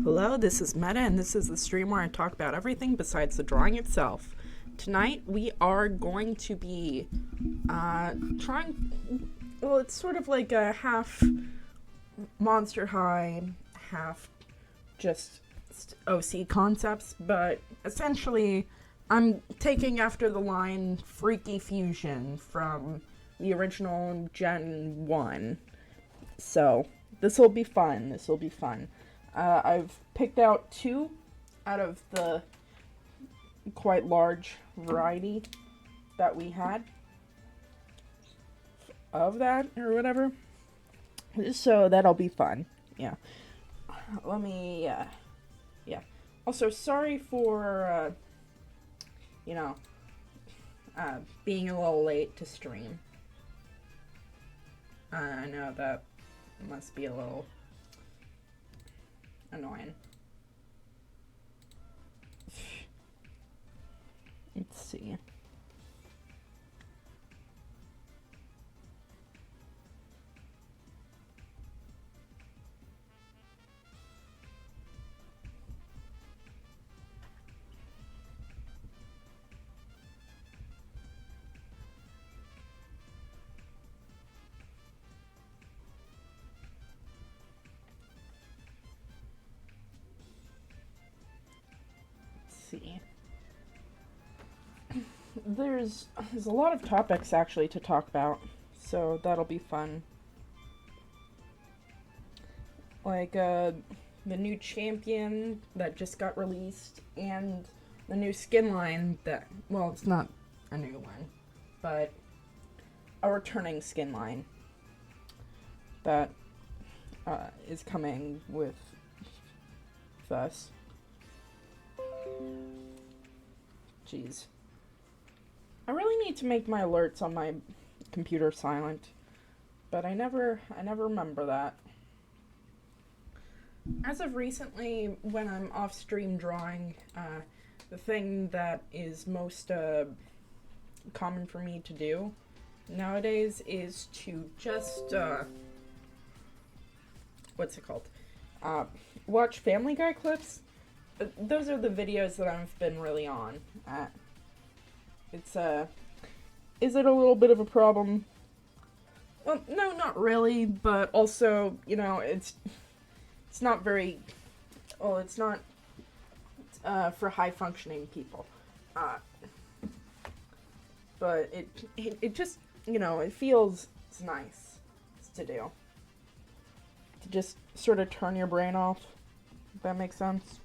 Hello, this is Meta, and this is the stream where I talk about everything besides the drawing itself. Tonight we are going to be trying. Well, it's sort of like a half Monster High, half just OC concepts, but essentially I'm taking after the line Freaky Fusion from the original Gen 1. So, this will be fun. I've picked out two out of the quite large variety that we had of that or whatever. So that'll be fun. Yeah. Let me, yeah. Also, sorry for, being a little late to stream. I know that must be a little annoying. Let's see. There's a lot of topics actually to talk about, so that'll be fun. Like the new champion that just got released, and the new skin line that, well, it's not a new one, but a returning skin line that is coming with us. Jeez. I really need to make my alerts on my computer silent, but I never remember that. As of recently, when I'm off stream drawing, the thing that is most common for me to do nowadays is to just what's it called? Watch Family Guy clips. Those are the videos that I've been really on. It's is it a little bit of a problem? Well, no, not really, but also, it's not very, well, it's not for high-functioning people. But it just, it feels nice to do. To just sort of turn your brain off, if that makes sense.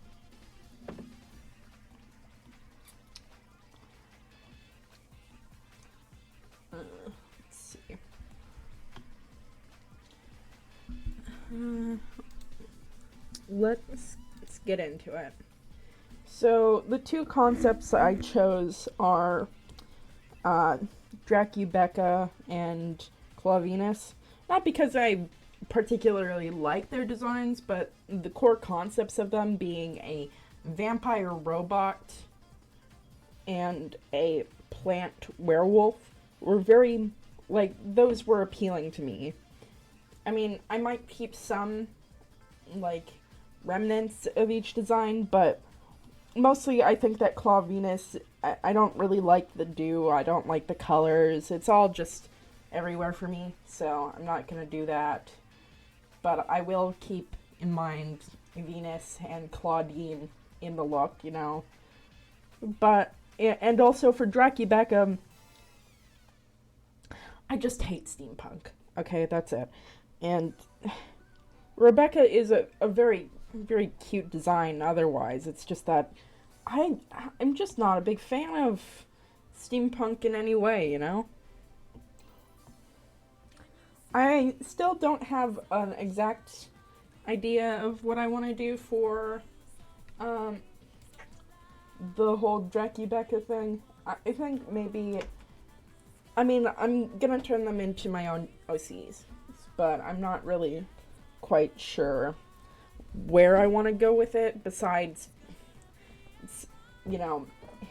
Let's see. Let's get into it. So the two concepts I chose are Dracubecca and Clavinus. Not because I particularly like their designs, but the core concepts of them being a vampire robot and a plant werewolf were very, those were appealing to me. I mean, I might keep some, remnants of each design, but mostly I think that Clavinus, I don't really like the dew, I don't like the colors, it's all just everywhere for me, so I'm not gonna do that. But I will keep in mind Venus and Claudine in the look, But, and also for Dracubecca, I just hate steampunk. Okay, that's it. And Rebecca is a very, very cute design otherwise. It's just that I'm just not a big fan of steampunk in any way, I still don't have an exact idea of what I want to do for the whole Dracubecca thing. I think maybe, I'm gonna turn them into my own OCs, but I'm not really quite sure where I want to go with it besides,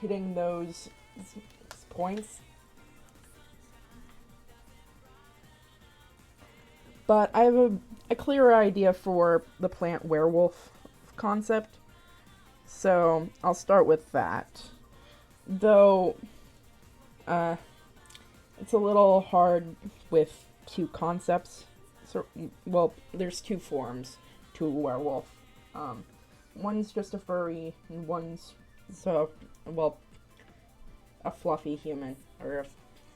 hitting those points. But I have a clearer idea for the plant werewolf concept. So I'll start with that. Though, it's a little hard with two concepts. So, well, there's two forms to a werewolf. One's just a furry, and one's a fluffy human or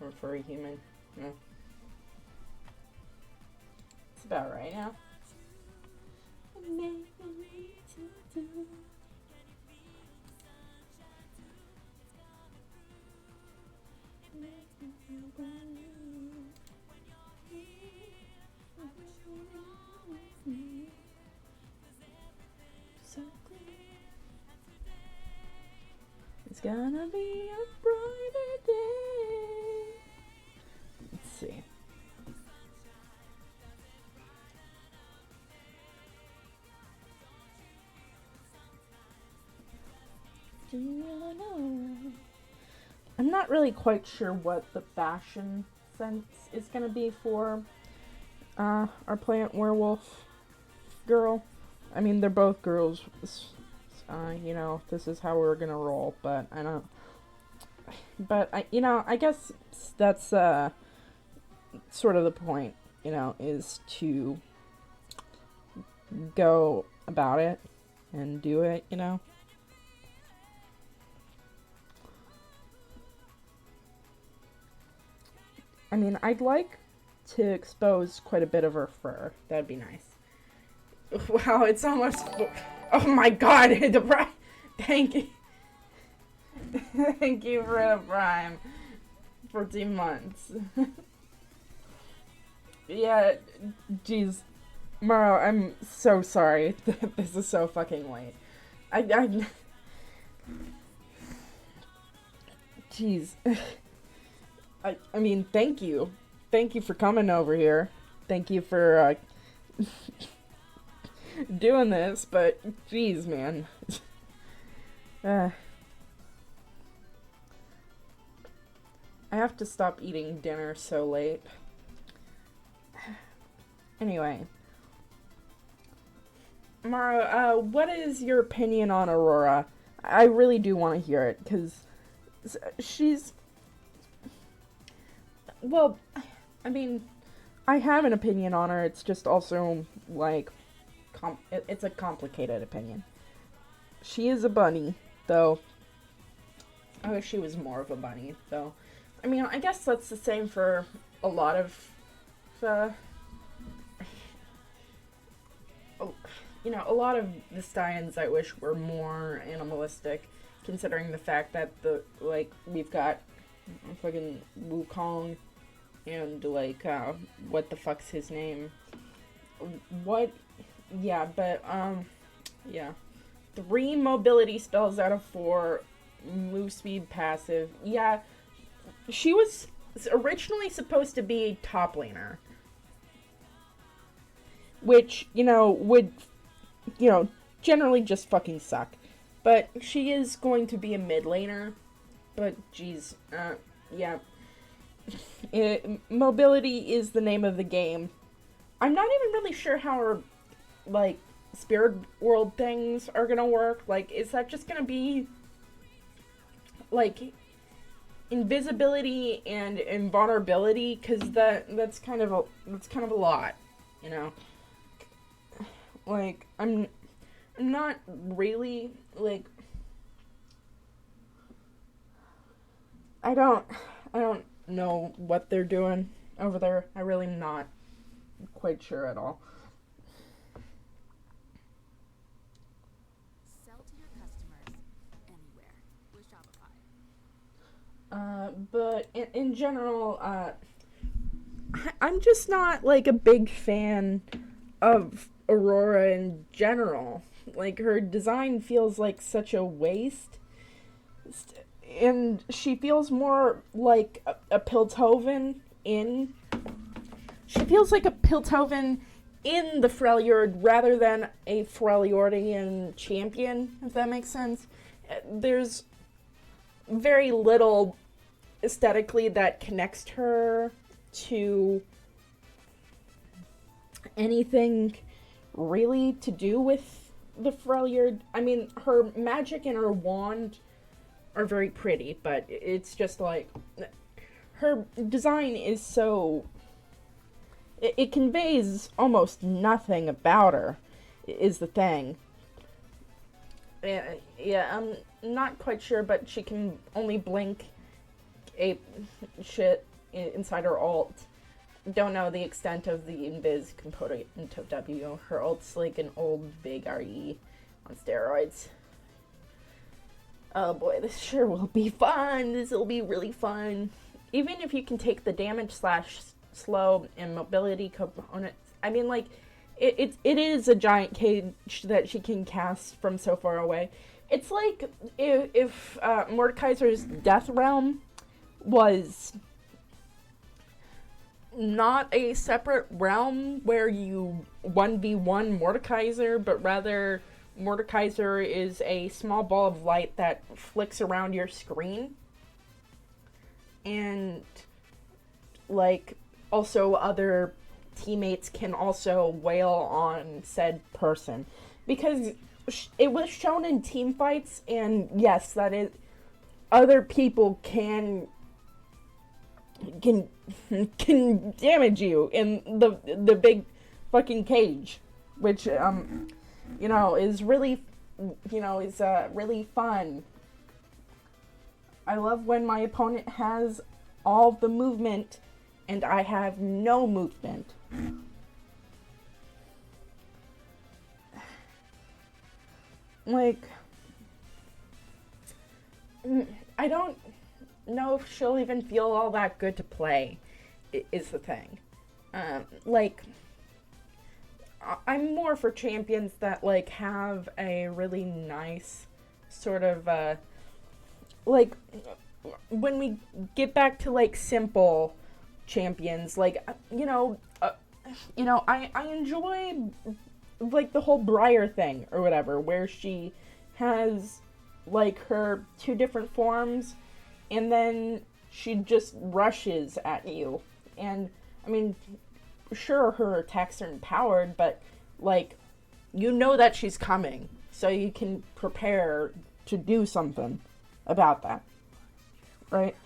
a furry human. Yeah. It's about right now. It's gonna be a brighter day. Let's see. Do you know? I'm not really quite sure what the fashion sense is gonna be for our plant werewolf girl. I mean, they're both girls. This is how we're gonna roll, but I don't. But I guess that's sort of the point, is to go about it and do it, I mean, I'd like to expose quite a bit of her fur. That'd be nice. Wow, it's almost. Oh my god, thank you. Thank you for the prime. 14 months. Yeah, jeez. Maro, I'm so sorry that this is so fucking late. Jeez. I mean, thank you. Thank you for coming over here. Thank you for, doing this, but jeez, man. I have to stop eating dinner so late. Anyway. Mara, what is your opinion on Aurora? I really do want to hear it, because she's... Well, I mean, I have an opinion on her, it's just also, like, it's a complicated opinion. She is a bunny, though. I wish she was more of a bunny, though. I mean, I guess that's the same for a lot of, a lot of the stallions I wish were more animalistic, considering the fact that we've got fucking Wukong and, what the fuck's his name? What? Yeah, but, yeah. 3 mobility spells out of 4, move speed passive. Yeah, she was originally supposed to be a top laner. Which, would, generally just fucking suck. But she is going to be a mid laner. But, geez, yeah. Mobility is the name of the game. I'm not even really sure how her, spirit world things are gonna work. Is that just gonna be, invisibility and invulnerability? Because that's kind of a lot, I'm not really, I don't know what they're doing over there. I really am not quite sure at all. Sell to your customers anywhere with Shopify. But in general, I'm just not, a big fan of Aurora in general. Her design feels like such a waste. And she feels more like a Piltover in... She feels like a Piltover in the Freljord rather than a Freljordian champion, if that makes sense. There's very little aesthetically that connects her to anything really to do with the Freljord. I mean, her magic and her wand are very pretty, but it's just like her design is so it conveys almost nothing about her. Is the thing. Yeah, I'm not quite sure, but she can only blink ape shit inside her alt. Don't know the extent of the invis component of W. Her alt's like an old big RE on steroids. Oh boy, this sure will be fun. This will be really fun. Even if you can take the damage slash slow and mobility components, I mean, like, it is a giant cage that she can cast from so far away. It's like if Mordekaiser's Death Realm was not a separate realm where you 1v1 Mordekaiser, but rather Mordekaiser is a small ball of light that flicks around your screen. And, like, also other teammates can also wail on said person. Because it was shown in team fights, and yes, that is, other people can damage you in the big fucking cage, which is really really fun. I love when my opponent has all the movement and I have no movement. Like, I don't know if she'll even feel all that good to play, is the thing. I'm more for champions that, like, have a really nice sort of, like, when we get back to, like, simple champions, like, I enjoy, like, the whole Briar thing, or whatever, where she has, like, her two different forms, and then she just rushes at you. And, I mean, sure, her attacks are empowered, but, like, you know that she's coming, so you can prepare to do something about that, right?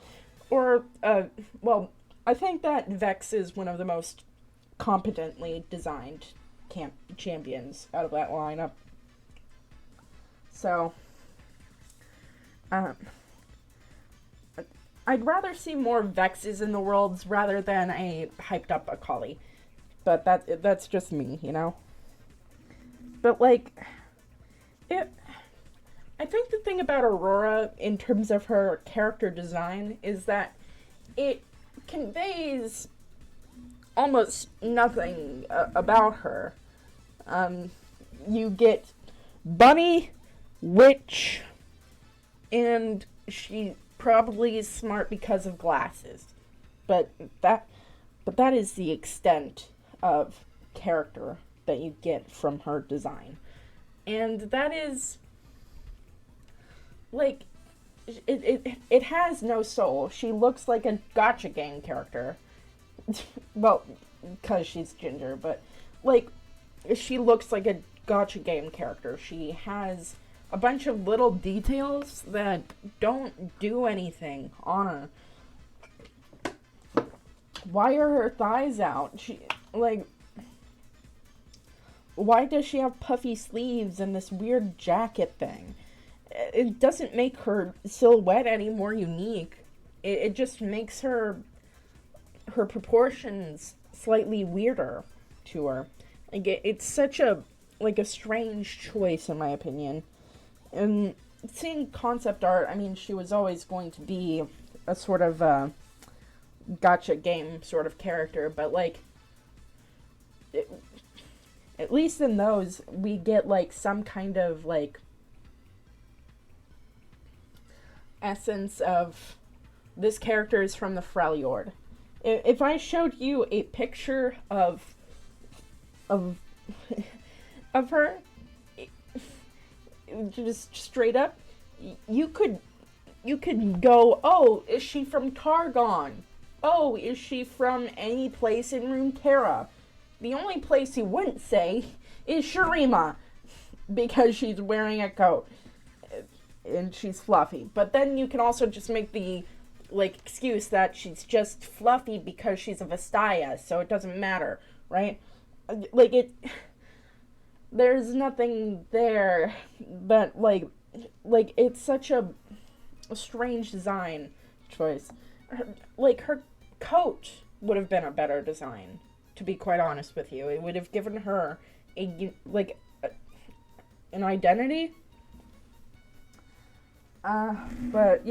Or, I think that Vex is one of the most competently designed champions out of that lineup. So, I'd rather see more Vexes in the worlds rather than a hyped up Akali. But that's just me, you know? But, like, I think the thing about Aurora, in terms of her character design, is that it conveys almost nothing about her. You get Bunny, Witch, and she probably is smart because of glasses. But that is the extent of character that you get from her design. And that is, like, it has no soul. She looks like a gacha game character. Well, because she's ginger, but, like, she looks like a gacha game character. She has a bunch of little details that don't do anything on her. Why are her thighs out? Why does she have puffy sleeves and this weird jacket thing? It doesn't make her silhouette any more unique. It just makes her proportions slightly weirder to her. Like, it's such a strange choice, in my opinion. And seeing concept art, I mean, she was always going to be a sort of gacha game sort of character, but, like, at least in those, we get, like, some kind of, like, essence of this character is from the Freljord. If I showed you a picture of her, just straight up, you could go, oh, is she from Targon? Oh, is she from any place in Runeterra? The only place you wouldn't say is Shurima. because she's wearing a coat and she's fluffy. But then you can also just make the excuse that she's just fluffy because she's a Vestaya, so it doesn't matter, right? There's nothing there, but it's such a strange design choice. Her coat would have been a better design, to be quite honest with you. It would have given her an identity. But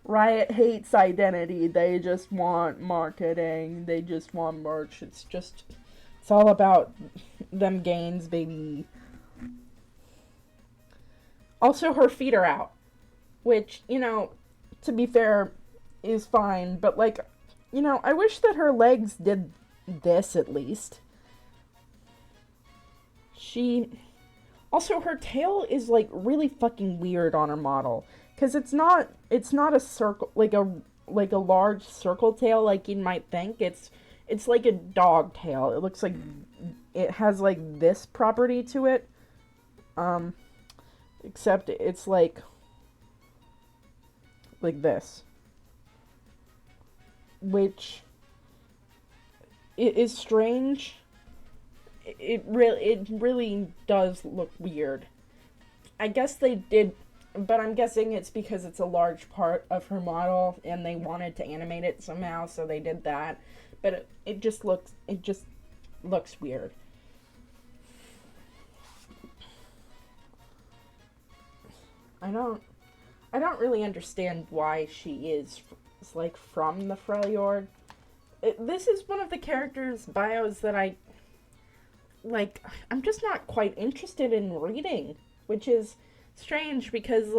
Riot hates identity. They just want marketing. They just want merch. It's all about them gains, baby. Also, her feet are out, which, to be fair, is fine. But, I wish that her legs did this, at least. Also, her tail is, really fucking weird on her model. Because it's not a circle, like a large circle tail like you might think. It's like a dog tail. It looks like it has, this property to it. Except it's like this. Which is strange. It really does look weird. I guess they did, but I'm guessing it's because it's a large part of her model and they wanted to animate it somehow, so they did that. But it just looks weird. I don't really understand why she is from the Freljord. This is one of the characters' bios that I'm just not quite interested in reading, which is strange because,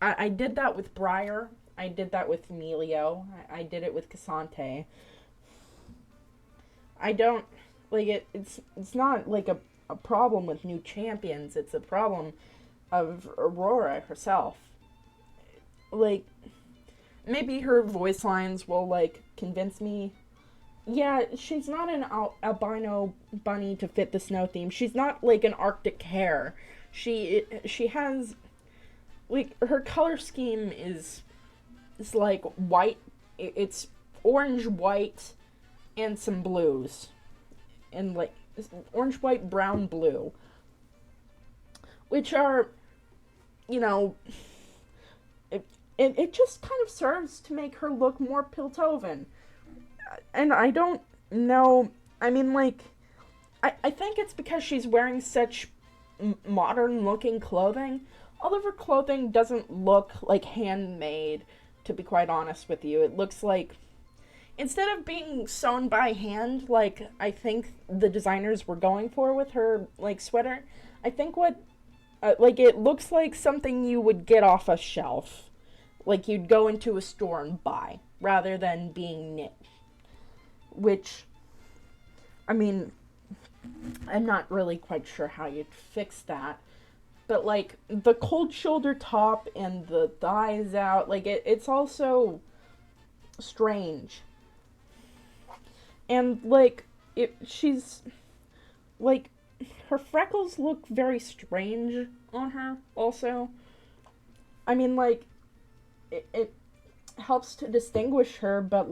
I did that with Briar, I did that with Emilio, I did it with Cassante. I don't, it's not, a problem with new champions, it's a problem of Aurora herself. Maybe her voice lines will, convince me. Yeah, she's not an albino bunny to fit the snow theme. She's not an Arctic hare. She has her color scheme is white. It's orange, white, and some blues, and orange, white, brown, blue, which are it just kind of serves to make her look more Piltovan. And I don't know, I mean, I think it's because she's wearing such modern-looking clothing. All of her clothing doesn't look handmade, to be quite honest with you. It looks instead of being sewn by hand, I think the designers were going for with her, sweater, I think it looks like something you would get off a shelf. You'd go into a store and buy, rather than being knit. Which, I mean, I'm not really quite sure how you'd fix that. But, the cold shoulder top and the thighs out, it's also strange. And, she's, her freckles look very strange on her, also. I mean, it helps to distinguish her, but,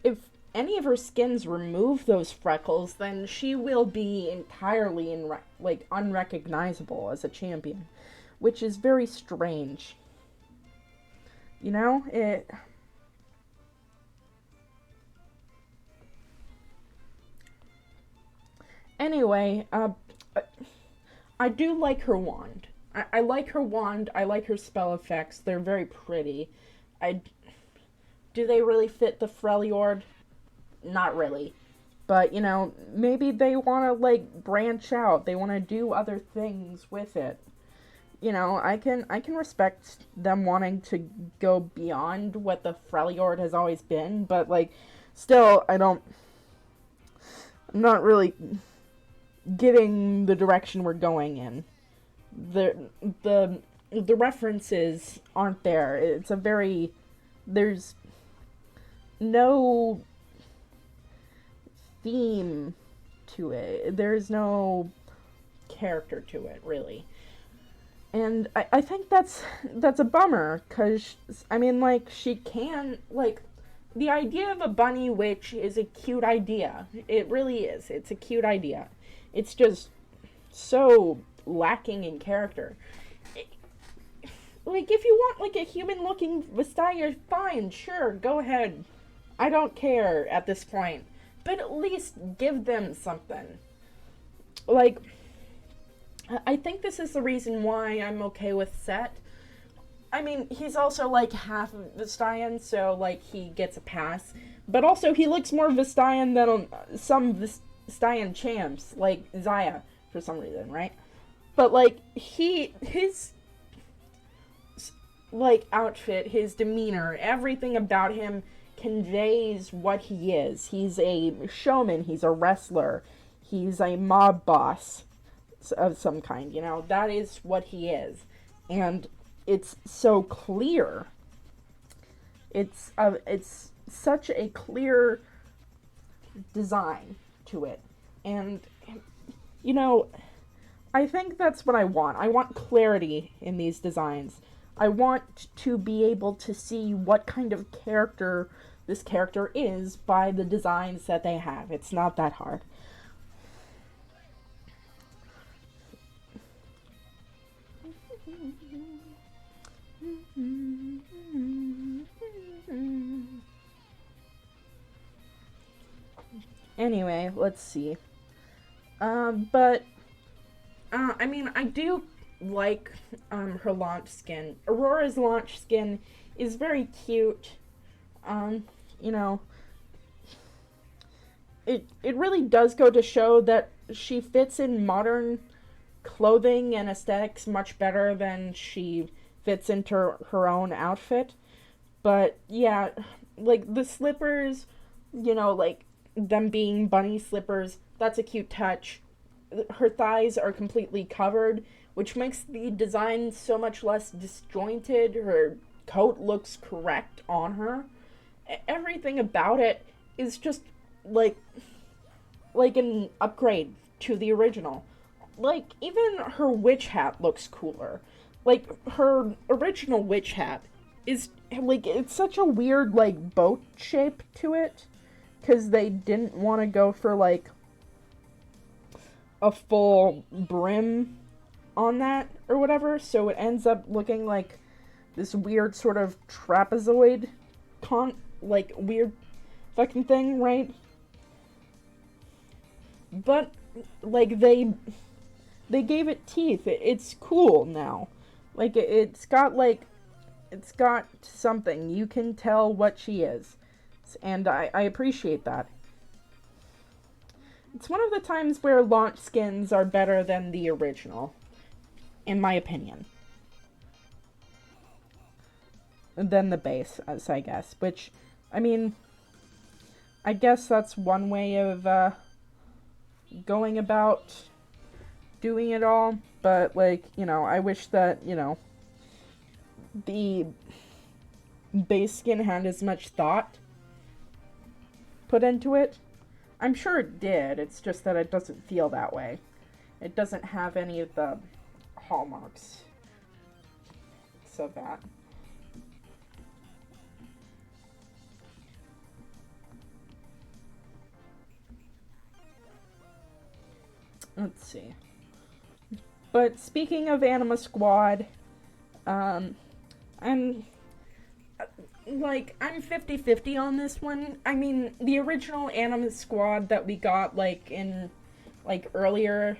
if any of her skins remove those freckles, then she will be entirely unrecognizable as a champion, which is very strange. Anyway, I do like her wand. I like her wand. I like her spell effects. They're very pretty. Do they really fit the Freljord? Not really. But, maybe they want to, branch out. They want to do other things with it. I can respect them wanting to go beyond what the Freljord has always been, but, still, I'm not really getting the direction we're going in. The references aren't there. There's no theme to it. There's no character to it, really. And I think that's a bummer, because, I mean, like, she can, like, the idea of a bunny witch is a cute idea. It really is. It's a cute idea. It's just so lacking in character. Like, if you want, like, a human-looking Vastaya, fine, sure, go ahead. I don't care at this point. But at least give them something. Like, I think this is the reason why I'm okay with Set. I mean, he's also, like, half Vastayan, so, like, he gets a pass. But also, he looks more Vastayan than some Vastayan champs, like Zaya, for some reason, right? But, like, his like, outfit, his demeanor, everything about him conveys what he is. He's a showman, he's a wrestler, he's a mob boss of some kind, you know? That is what he is. And it's so clear. It's such a clear design to it. And, you know, I think that's what I want. I want clarity in these designs. I want to be able to see what kind of character this character is by the designs that they have. It's not that hard. Anyway, let's see. I mean, I do like her launch skin. Aurora's launch skin is very cute. You know, it really does go to show that she fits in modern clothing and aesthetics much better than she fits into her own outfit. But yeah, like the slippers, you know, like them being bunny slippers, that's a cute touch. Her thighs are completely covered, which makes the design so much less disjointed. Her coat looks correct on her. Everything about it is just like an upgrade to the original. Like, even her witch hat looks cooler. Like, her original witch hat is, like, it's such a weird, like, boat shape to it, because they didn't want to go for, like, a full brim on that or whatever, so it ends up looking like this weird sort of trapezoid like weird fucking thing, right? But like they gave it teeth. It's cool now. Like it's got something. You can tell what she is. And I appreciate that. It's one of the times where launch skins are better than the original, in my opinion. Than the base, as I guess. Which, I mean, I guess that's one way of going about doing it all. But, like, you know, I wish that, you know, the base skin had as much thought put into it. I'm sure it did, it's just that it doesn't feel that way. It doesn't have any of the hallmarks of that. Let's see. But speaking of Anima Squad, I'm 50-50 on this one. I mean, the original Anima Squad that we got, like, in, like, earlier,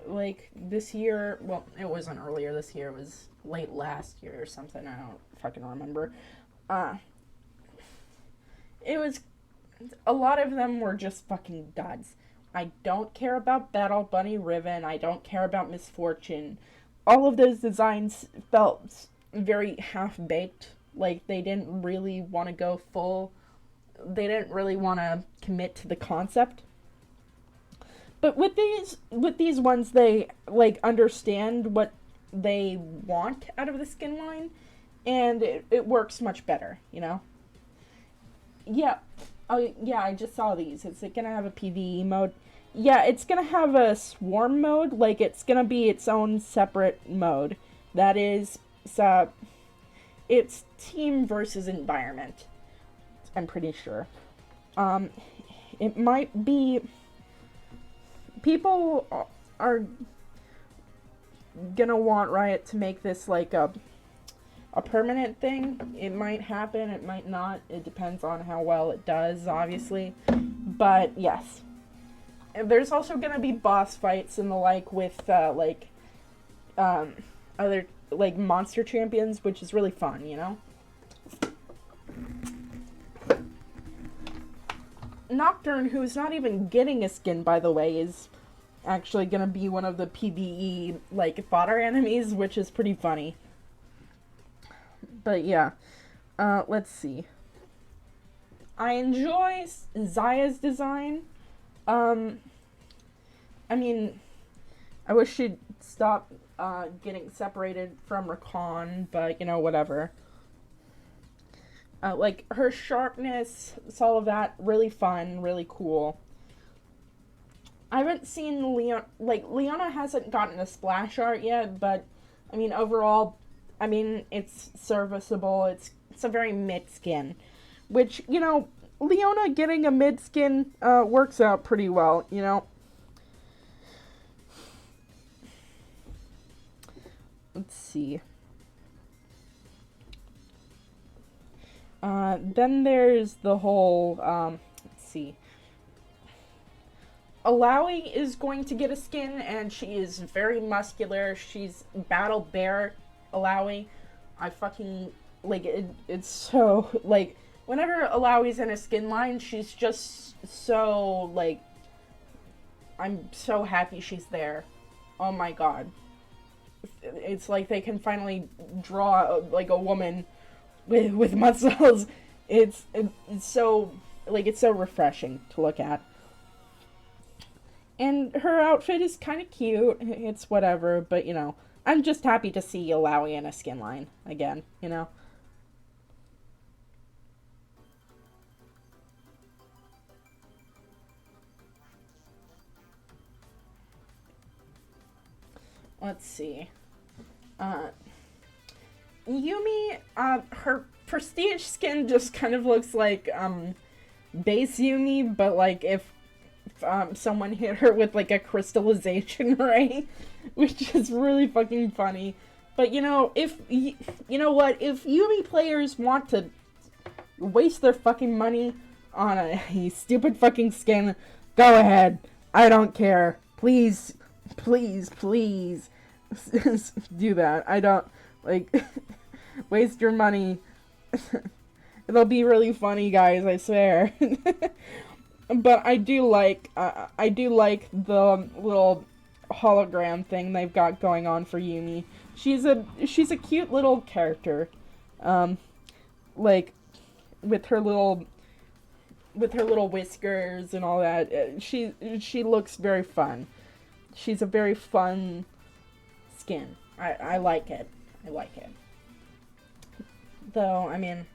like, this year, well, it wasn't earlier this year, it was late last year or something, I don't fucking remember. It was, a lot of them were just fucking duds. I don't care about Battle Bunny Riven, I don't care about Misfortune. All of those designs felt very half-baked. Like, they didn't really want to go full. They didn't really want to commit to the concept. But with these ones, they, like, understand what they want out of the skin line. And it works much better, you know? Yeah, Oh, yeah, I just saw these. Is it gonna have a PvE mode? Yeah, it's gonna have a swarm mode. Like, it's gonna be its own separate mode. That is, so, it's team versus environment. I'm pretty sure. Um, it might be. People are gonna want Riot to make this like a permanent thing. It might happen, it might not. It depends on how well it does, obviously. But yes. And there's also gonna be boss fights and the like with other like monster champions, which is really fun, you know? Nocturne, who's not even getting a skin, by the way, is actually gonna be one of the PvE like fodder enemies, which is pretty funny. But yeah, let's see. I enjoy Zaya's design. I mean, I wish she'd stop getting separated from Rakan, but you know, whatever. Like her sharpness, it's all of that really fun, really cool. I haven't seen Leon. Like Leona hasn't gotten a splash art yet, but I mean overall, I mean it's serviceable. It's a very mid skin, which you know Leona getting a mid skin works out pretty well. You know. Let's see. Then there's the whole. Let's see. Alawi is going to get a skin, and she is very muscular. She's Battle Bear Alawi. I fucking, like, it's so, like, whenever Alawi's in a skin line, she's just so, like, I'm so happy she's there. Oh my god. It's like they can finally draw, like, a woman with muscles. It's so, like, it's so refreshing to look at. And her outfit is kind of cute. It's whatever, but you know, I'm just happy to see Alawi in a skin line again, you know? Let's see. Uh, Yumi, her prestige skin just kind of looks like, base Yumi, but like if someone hit her with like a crystallization ray, which is really fucking funny. But you know, if you know what, if Yumi players want to waste their fucking money on a stupid fucking skin, go ahead. I don't care. Please, please, please do that. I don't like waste your money. It'll be really funny, guys. I swear. But I do like the little hologram thing they've got going on for Yumi. She's a cute little character, like with her little whiskers and all that. She looks very fun. She's a very fun skin. I like it. I like it. Though I mean,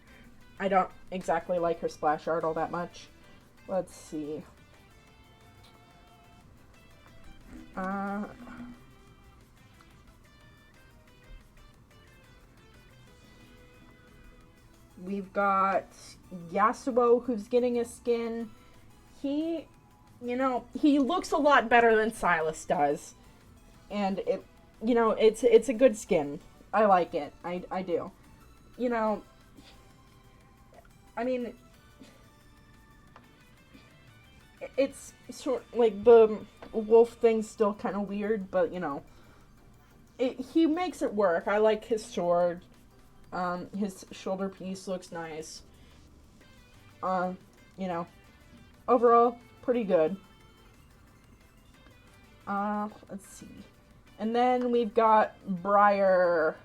I don't exactly like her splash art all that much. Let's see. We've got Yasuo, who's getting a skin. He, you know, he looks a lot better than Silas does. And it, you know, it's a good skin. I like it. I do. You know, I mean, it's sort like the wolf thing's still kind of weird, but you know, he makes it work. I like his sword. His shoulder piece looks nice. You know, overall pretty good. Let's see, and then we've got Briar.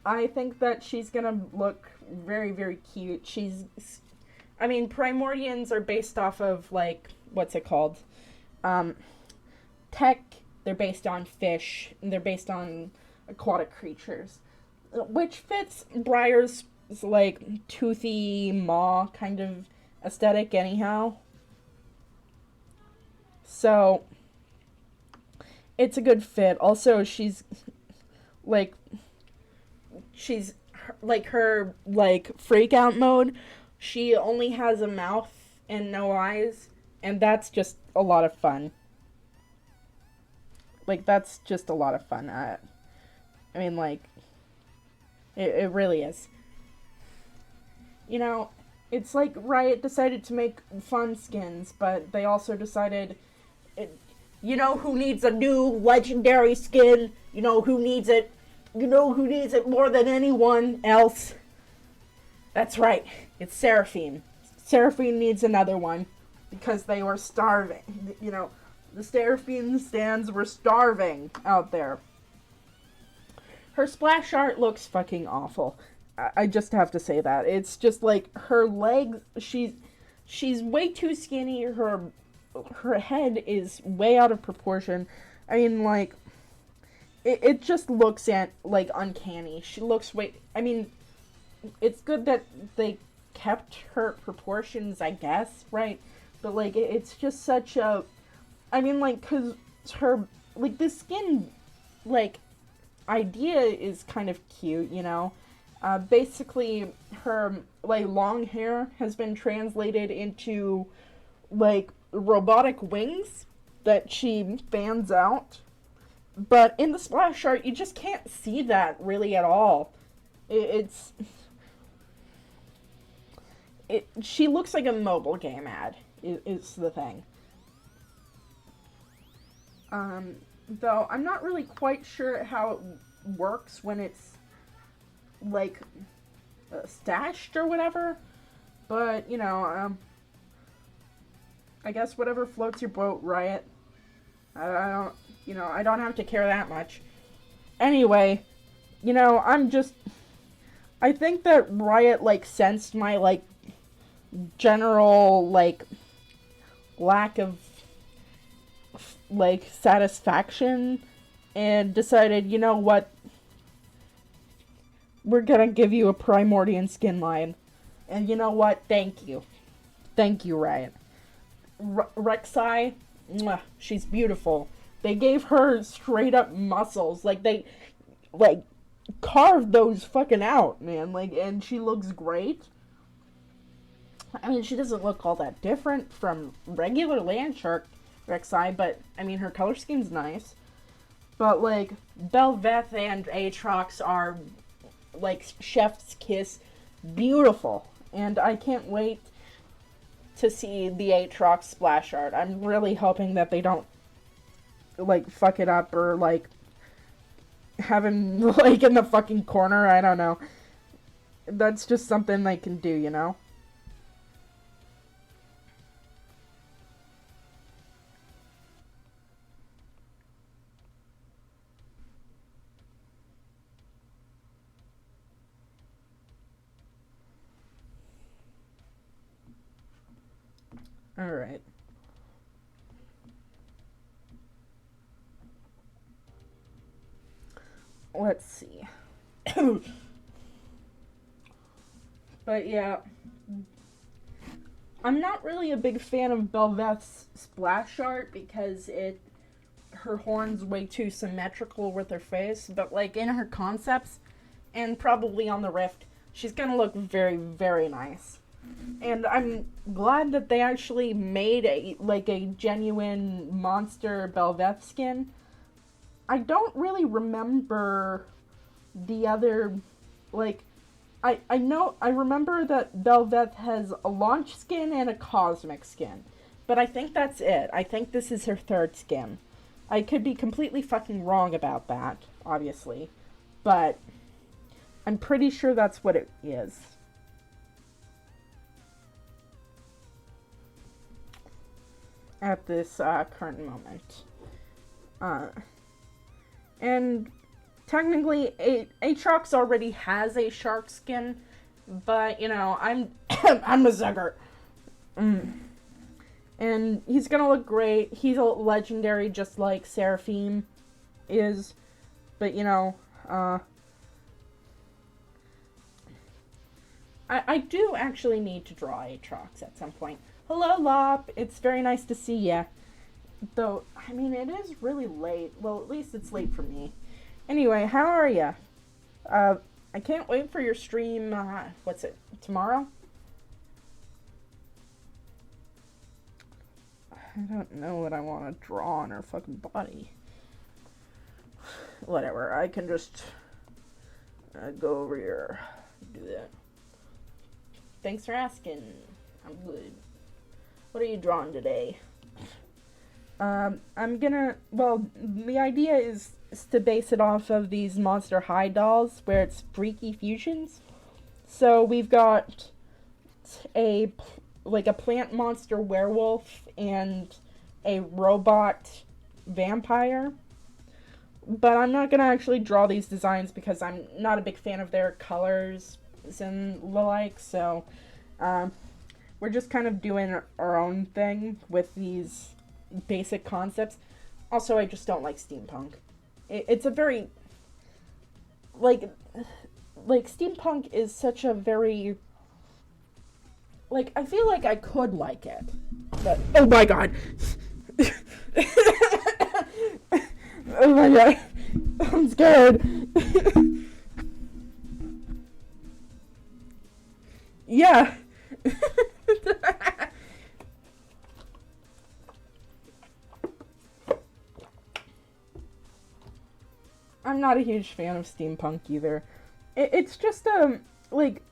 I think that she's gonna look very, very cute. I mean, Primordians are based off of, like, what's it called? Tech, they're based on fish, and they're based on aquatic creatures. Which fits Briar's, like, toothy maw kind of aesthetic anyhow. So it's a good fit. Also, like her like freak out mode. She only has a mouth and no eyes, and that's just a lot of fun. Like, that's just a lot of fun. I mean, like, it really is. You know, it's like Riot decided to make fun skins, but they also decided, you know who needs a new legendary skin? You know who needs it? You know who needs it more than anyone else? That's right, it's Seraphine. Seraphine needs another one, because they were starving. You know, the Seraphine stands were starving out there. Her splash art looks fucking awful. I just have to say that. It's just like her legs, she's way too skinny. Her head is way out of proportion. I mean, like, it just looks like uncanny. She looks I mean, it's good that they kept her proportions, I guess, right? But like, it's just such a, I mean, like, cause her, like, the skin, like, idea is kind of cute, you know? Basically, her, like, long hair has been translated into, like, robotic wings that she fans out. But in the splash art, you just can't see that really at all. She looks like a mobile game ad, is the thing. Though I'm not really quite sure how it works when it's, like, stashed or whatever. But, you know, I guess whatever floats your boat, Riot. I don't have to care that much. Anyway, you know, I think that Riot, like, sensed my, like, general, like, lack of, like, satisfaction, and decided, you know what, we're gonna give you a Primordian skin line. And you know what, thank you. Thank you, Riot. Rek'Sai, she's beautiful. They gave her straight up muscles. Like, they, like, carved those fucking out, man. Like, and she looks great. I mean, she doesn't look all that different from regular Landshark Rek'Sai, but, I mean, her color scheme's nice. But, like, Bel'Veth and Aatrox are, like, chef's kiss beautiful. And I can't wait to see the Aatrox splash art. I'm really hoping that they don't, like, fuck it up or, like, have him, like, in the fucking corner. I don't know. That's just something they can do, you know? Alright. Let's see. But yeah, I'm not really a big fan of Bel'Veth's splash art because her horn's way too symmetrical with her face, but like in her concepts and probably on the Rift, she's gonna look very, very nice. And I'm glad that they actually made a genuine monster Bel'Veth skin. I don't really remember the other, like, I remember that Bel'Veth has a launch skin and a cosmic skin. But I think that's it. I think this is her third skin. I could be completely fucking wrong about that, obviously. But I'm pretty sure that's what it is. At this current moment. And technically, Aatrox already has a shark skin, but, you know, I'm I'm a sucker. And he's gonna look great. He's a legendary just like Seraphine is, but, you know, I do actually need to draw Aatrox at some point. Hello, Lop. It's very nice to see ya. Though, I mean, it is really late. Well, at least it's late for me. Anyway, how are ya? I can't wait for your stream, what's it, tomorrow? I don't know what I want to draw on her fucking body. Whatever, I can just go over here. Do that. Thanks for asking. I'm good. What are you drawing today? I'm gonna, well, the idea is to base it off of these Monster High dolls where it's freaky fusions. So we've got a plant monster werewolf and a robot vampire. But I'm not gonna actually draw these designs because I'm not a big fan of their colors and the like, so we're just kind of doing our own thing with these basic concepts. Also, I just don't like steampunk. It's a very, like steampunk is such a very, like, I feel like I could like it, but, oh my god. Oh my god, I'm scared. Yeah. I'm not a huge fan of steampunk either. It's just, like...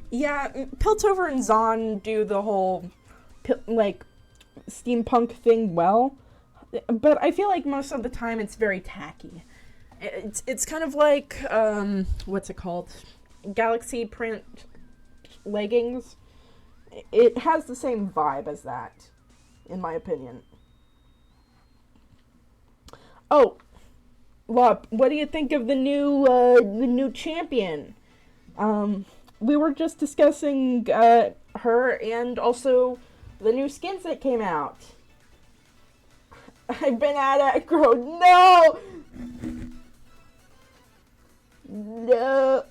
Yeah, Piltover and Zon do the whole, like, steampunk thing well. But I feel like most of the time it's very tacky. It's kind of like, what's it called? Galaxy print leggings. It has the same vibe as that, in my opinion. Oh, Lop, what do you think of the new champion? We were just discussing, her and also the new skins that came out. I've been at aggro. No! No.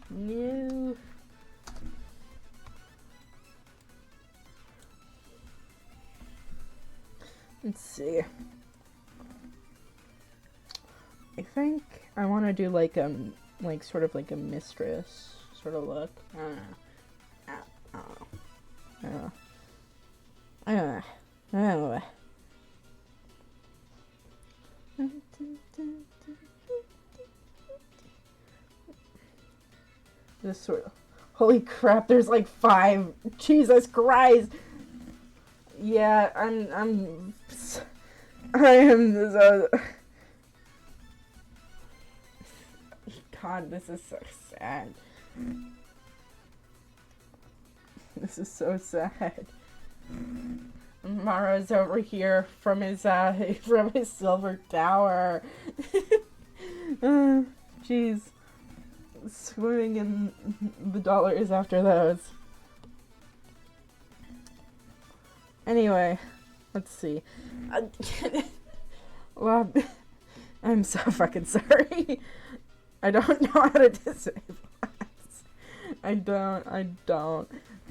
No. Let's see. I think I want to do like sort of like a mistress sort of look. I don't know. I don't know. I don't know. I don't know. This sort of, holy crap, there's like 5. Jesus Christ. Yeah, I am so, God, this is so sad. This is so sad. Mara's over here from his silver tower. Jeez. Swimming in the dollars after those. Anyway, let's see. Well, I'm so fucking sorry. I don't know how to disable ads. I don't.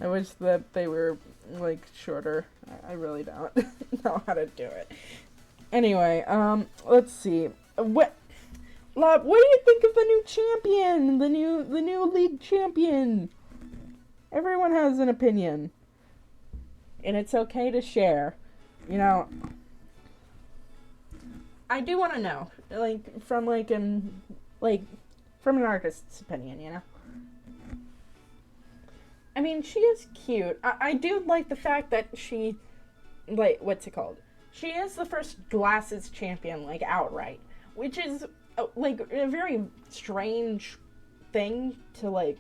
I wish that they were, like, shorter. I really don't know how to do it. Anyway, let's see. What do you think of the new champion? The new league champion? Everyone has an opinion. And it's okay to share. You know, I do want to know, like, from an artist's opinion, you know? I mean, she is cute. I do like the fact that she, like, what's it called? She is the first glasses champion, like, outright. Which is, like, a very strange thing to, like,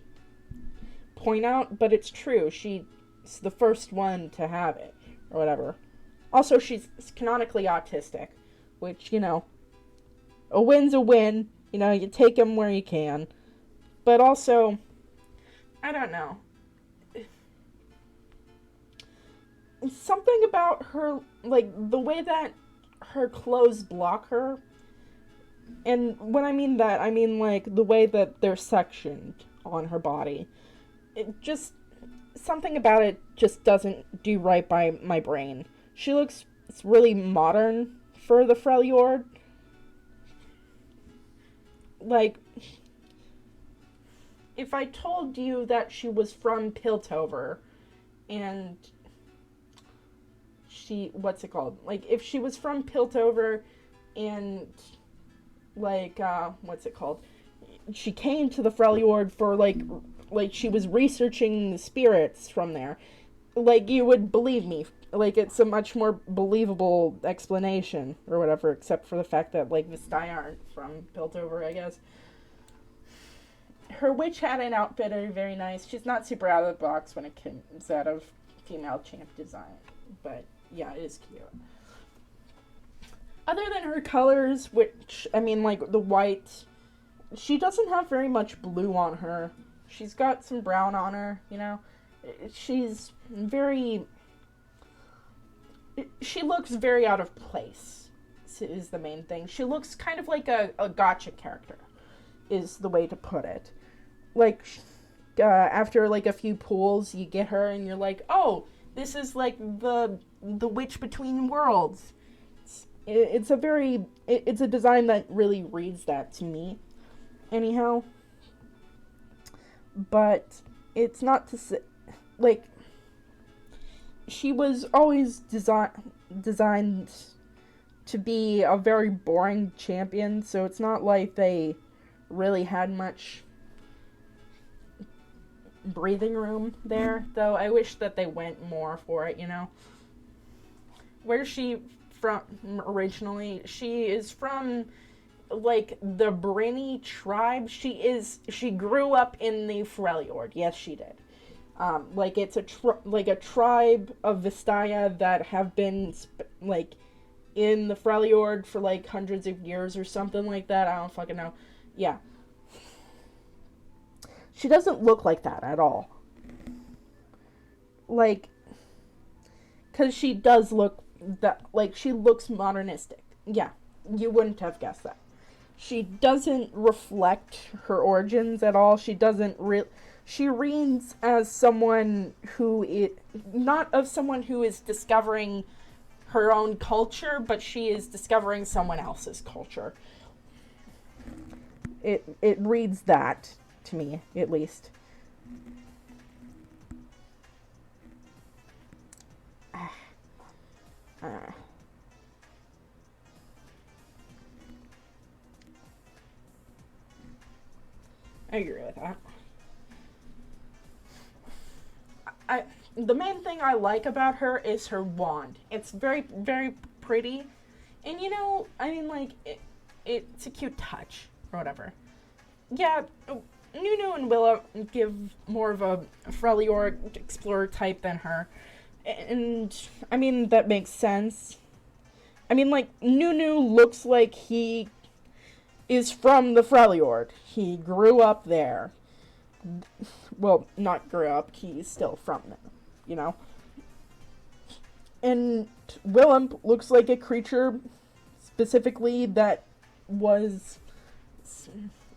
point out, but it's true. She's the first one to have it, or whatever. Also, she's canonically autistic, which, you know, a win's a win. You know, you take them where you can. But also, I don't know. something about her, like, the way that her clothes block her. And when I mean that, I mean, like, the way that they're sectioned on her body. It just, something about it just doesn't do right by my brain. She looks really modern for the Freljord. Like, if I told you that she was from Piltover, and what's it called? Like, if she was from Piltover, and, like, what's it called? She came to the Freljord for, like, she was researching the spirits from there. Like, you would believe me. Like, it's a much more believable explanation, or whatever, except for the fact that, like, Vistaya aren't from Piltover, I guess. Her witch hat and outfit are very nice. She's not super out of the box when it comes out of female champ design. But, yeah, it is cute. Other than her colors, which, I mean, like, the white, she doesn't have very much blue on her. She's got some brown on her, you know? She's very... She looks very out of place, is the main thing. She looks kind of like a gotcha character, is the way to put it. Like, after, like, a few pulls, you get her and you're like, oh, this is, like, the witch between worlds. It's a design that really reads that to me, anyhow. But it's not to say, like, she was always designed to be a very boring champion, so it's not like they really had much breathing room there, though I wish that they went more for it, you know? Where's she from originally? She is from, like, the Brinny tribe. She grew up in the Freljord. Yes, she did. Like, it's a tribe of Vistaya that have been, like, in the Freljord for, like, hundreds of years or something like that. I don't fucking know. Yeah. She doesn't look like that at all. Like, because she does look that, like, she looks modernistic. Yeah, you wouldn't have guessed that. She doesn't reflect her origins at all. She doesn't she reads as someone who is not of someone who is discovering her own culture, but she is discovering someone else's culture. It reads that to me, at least. I agree with that. The main thing I like about her is her wand. It's very, very pretty. And, you know, I mean, like, it's a cute touch, or whatever. Yeah, Nunu and Willow give more of a Freljord explorer type than her. And, I mean, that makes sense. I mean, like, Nunu looks like he is from the Freljord. He grew up there. Well, not grew up, he's still from there, you know? And Willem looks like a creature specifically that was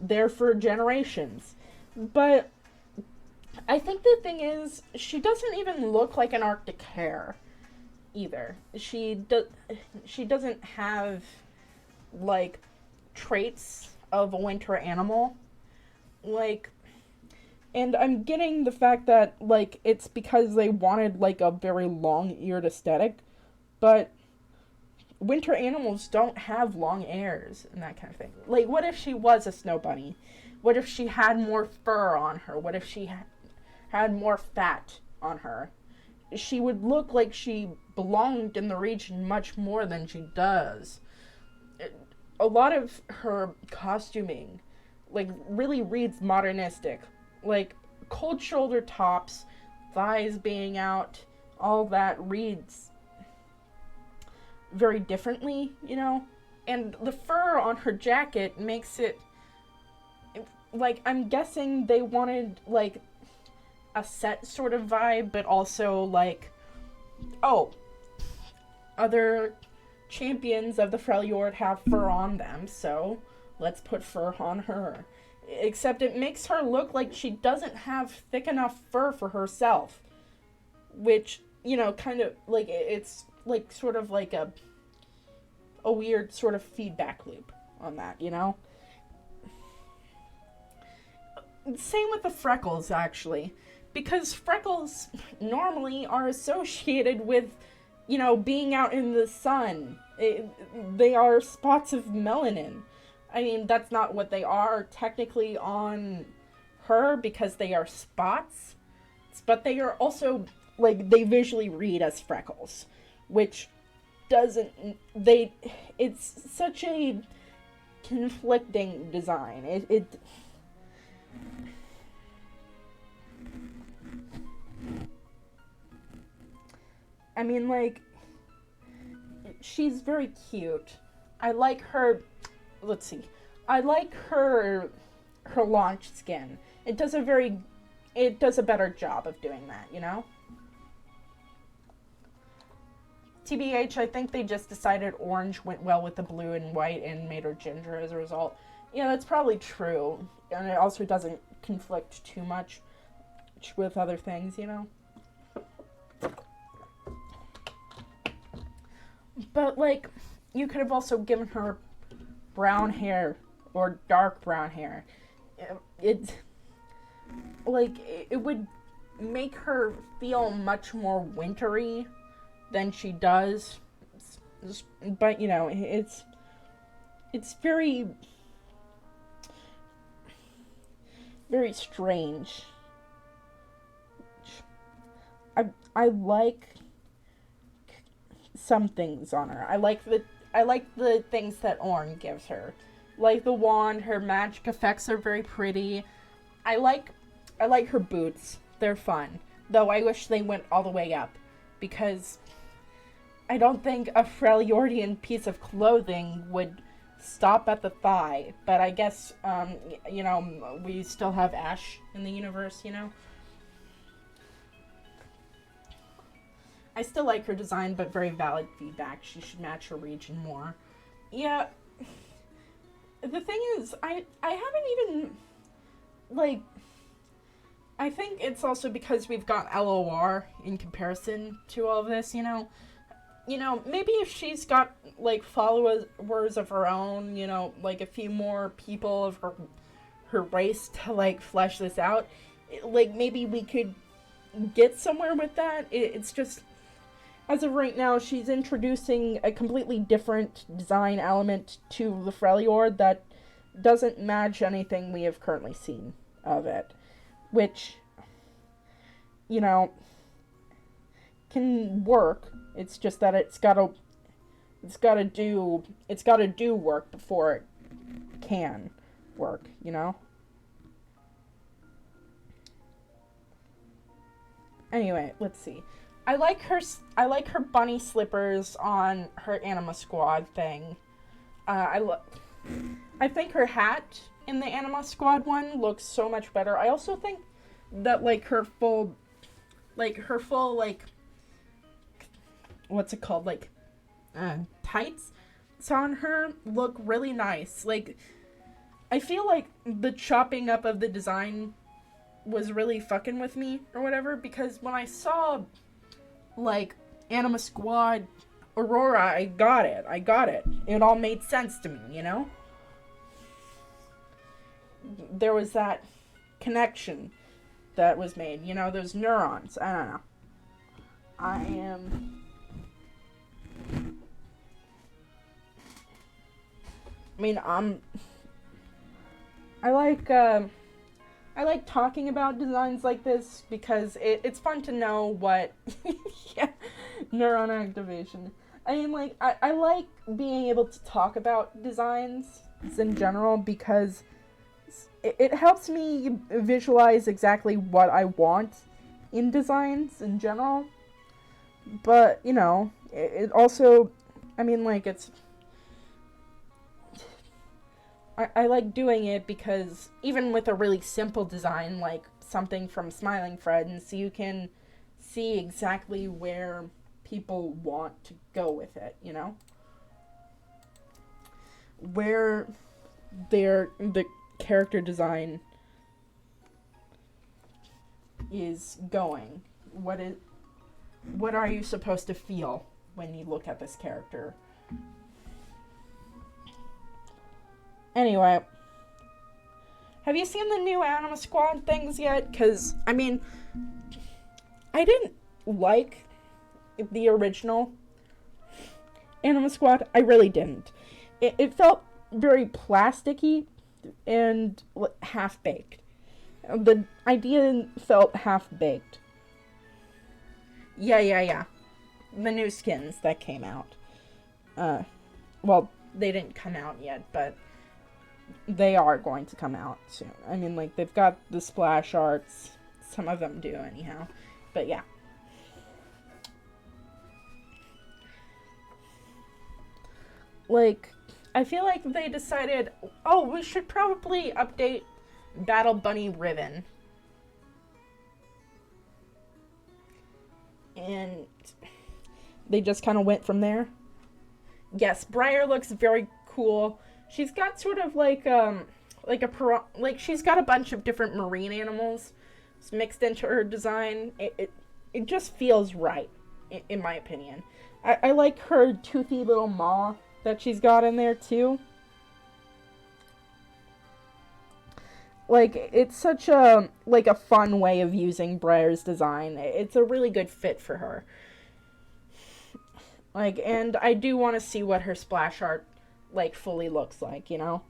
there for generations. But I think the thing is, she doesn't even look like an Arctic hare either. She doesn't have, like, traits of a winter animal. Like, and I'm getting the fact that, like, it's because they wanted, like, a very long-eared aesthetic, but winter animals don't have long ears and that kind of thing. Like, what if she was a snow bunny? What if she had more fur on her? What if she had more fat on her? She would look like she belonged in the region much more than she does. A lot of her costuming, like, really reads modernistic. Like, cold shoulder tops, thighs being out, all that reads very differently, you know? And the fur on her jacket makes it, like, I'm guessing they wanted, like, a set sort of vibe, but also, like, Oh, other champions of the Freljord have fur on them, so let's put fur on her. Except it makes her look like she doesn't have thick enough fur for herself. Which, kind of, like, it's, like, sort of like a weird sort of feedback loop on that, Same with the freckles, actually. Because freckles normally are associated with, being out in the sun. They are spots of melanin. I mean, that's not what they are technically on her because they are spots. But they are also, like, they visually read as freckles. Which it's such a conflicting design. I mean, like, she's very cute. I like her, let's see, I like her launch skin. It does a better job of doing that, TBH, I think they just decided orange went well with the blue and white and made her ginger as a result. Yeah, that's probably true. And it also doesn't conflict too much with other things, But, like, you could have also given her brown hair or dark brown hair. It would make her feel much more wintry than she does. But, it's very, very strange. I like some things on her. I like the things that Ornn gives her. Like the wand, her magic effects are very pretty. I like her boots. They're fun. Though I wish they went all the way up. Because I don't think a Freljordian piece of clothing would stop at the thigh. But I guess, we still have Ash in the universe, I still like her design, but very valid feedback. She should match her region more. Yeah. The thing is, I haven't even, like, I think it's also because we've got LOR in comparison to all of this, maybe if she's got, like, followers of her own, like a few more people of her race to, like, flesh this out, like, maybe we could get somewhere with that. It's just, as of right now, she's introducing a completely different design element to the Freljord that doesn't match anything we have currently seen of it. Which, can work. It's just that it's gotta do work before it can work, Anyway, let's see. I like her bunny slippers on her Anima Squad thing. I think her hat in the Anima Squad one looks so much better. I also think that, like, her full, what's it called? Like, tights on her look really nice. Like, I feel like the chopping up of the design was really fucking with me or whatever, because when I saw, like, Anima Squad Aurora, I got it. It all made sense to me, There was that connection that was made, those neurons. I don't know. I like talking about designs like this because it's fun to know what yeah, neuron activation. I mean, like, I like being able to talk about designs in general because it helps me visualize exactly what I want in designs in general. But, it also, I mean, like, it's... I like doing it because even with a really simple design, like something from Smiling Friends, you can see exactly where people want to go with it, you know? Where the character design is going. What are you supposed to feel when you look at this character? Anyway, have you seen the new Anima Squad things yet? Because, I mean, I didn't like the original Anima Squad. I really didn't. It felt very plasticky and half-baked. The idea felt half-baked. Yeah. The new skins that came out. Well, they didn't come out yet, but they are going to come out soon. I mean, like, they've got the splash arts. Some of them do, anyhow. But yeah. Like, I feel like they decided, oh, we should probably update Battle Bunny Ribbon. And they just kind of went from there. Yes, Briar looks very cool. She's got sort of like she's got a bunch of different marine animals mixed into her design. It just feels right, in my opinion. I like her toothy little maw that she's got in there too. Like, it's such a fun way of using Briar's design. It's a really good fit for her. Like, and I do want to see what her splash art, like, fully looks like, you know?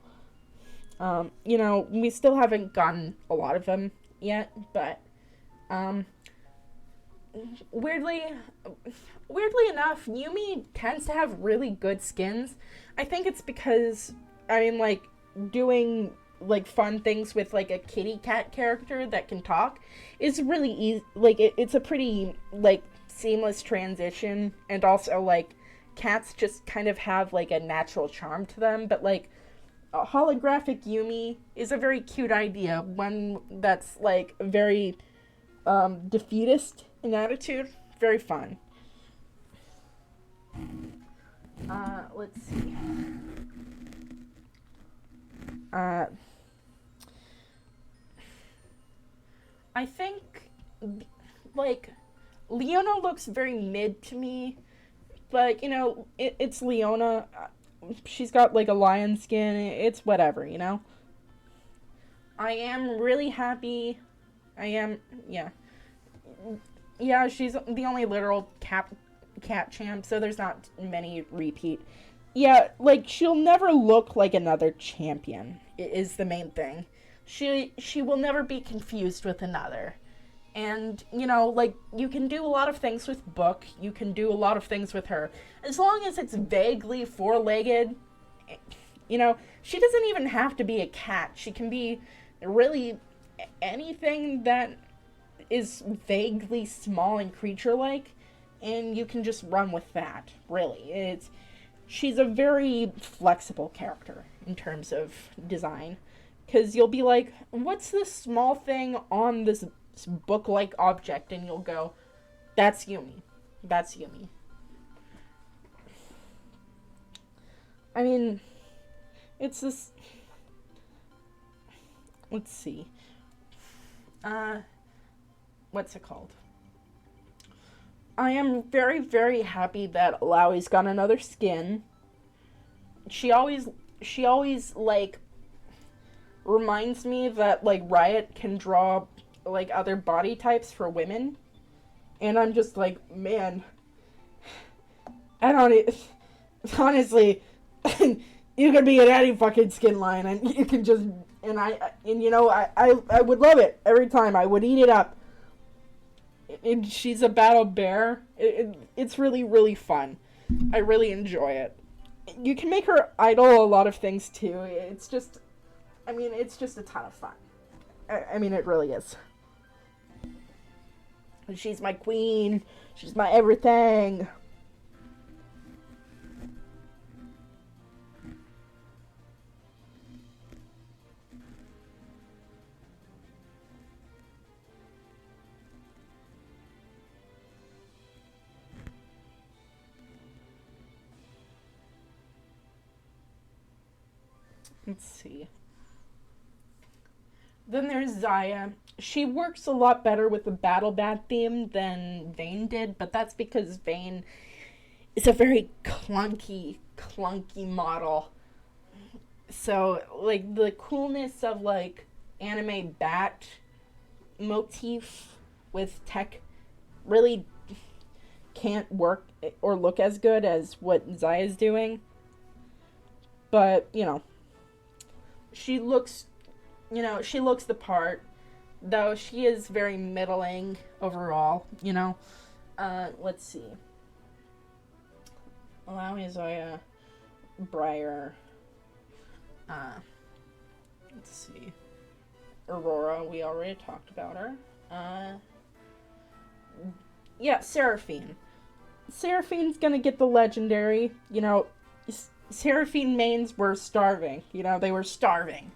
You know, we still haven't gotten a lot of them yet, but, weirdly enough, Yumi tends to have really good skins. I think it's because, I mean, like, doing, like, fun things with, like, a kitty cat character that can talk is really easy. Like, it's a pretty, like, seamless transition, and also, like, cats just kind of have, like, a natural charm to them, but, like, a holographic Yumi is a very cute idea, one that's, like, very defeatist in attitude. Very fun. Let's see. I think, like, Leona looks very mid to me, but, you know, it's Leona. She's got, like, a lion skin. It's whatever, you know? I am really happy. Yeah. Yeah, she's the only literal cat champ, so there's not many repeat. Yeah, like, she'll never look like another champion, is the main thing. She will never be confused with another. And, you know, like, you can do a lot of things with Book. You can do a lot of things with her. As long as it's vaguely four-legged, you know, she doesn't even have to be a cat. She can be really anything that is vaguely small and creature-like, and you can just run with that, really. She's a very flexible character in terms of design. Because you'll be like, what's this small thing on this book-like object? And you'll go, that's Yumi. That's Yumi. I mean, it's this... Let's see. What's it called? I am very, very happy that Alawi's got another skin. She always, like, reminds me that, like, Riot can draw, like, other body types for women. And I'm just like, man, I don't, honestly, you could be in any fucking skin line, and you can just, and you know, I would love it every time. I would eat it up. She's a battle bear. It's really, really fun. I really enjoy it. You can make her idol a lot of things, too. It's just, I mean, it's just a ton of fun. I mean, it really is. She's my queen. She's my everything. Let's see. Then there's Zaya. She works a lot better with the Battle Bat theme than Vayne did, but that's because Vayne is a very clunky model. So, like, the coolness of, like, anime bat motif with tech really can't work or look as good as what Zaya's doing. But, she looks, she looks the part, though she is very middling overall, let's see. Allow me Zaya, Briar, let's see. Aurora, we already talked about her. Yeah, Seraphine. Seraphine's gonna get the legendary, Seraphine mains were starving. They were starving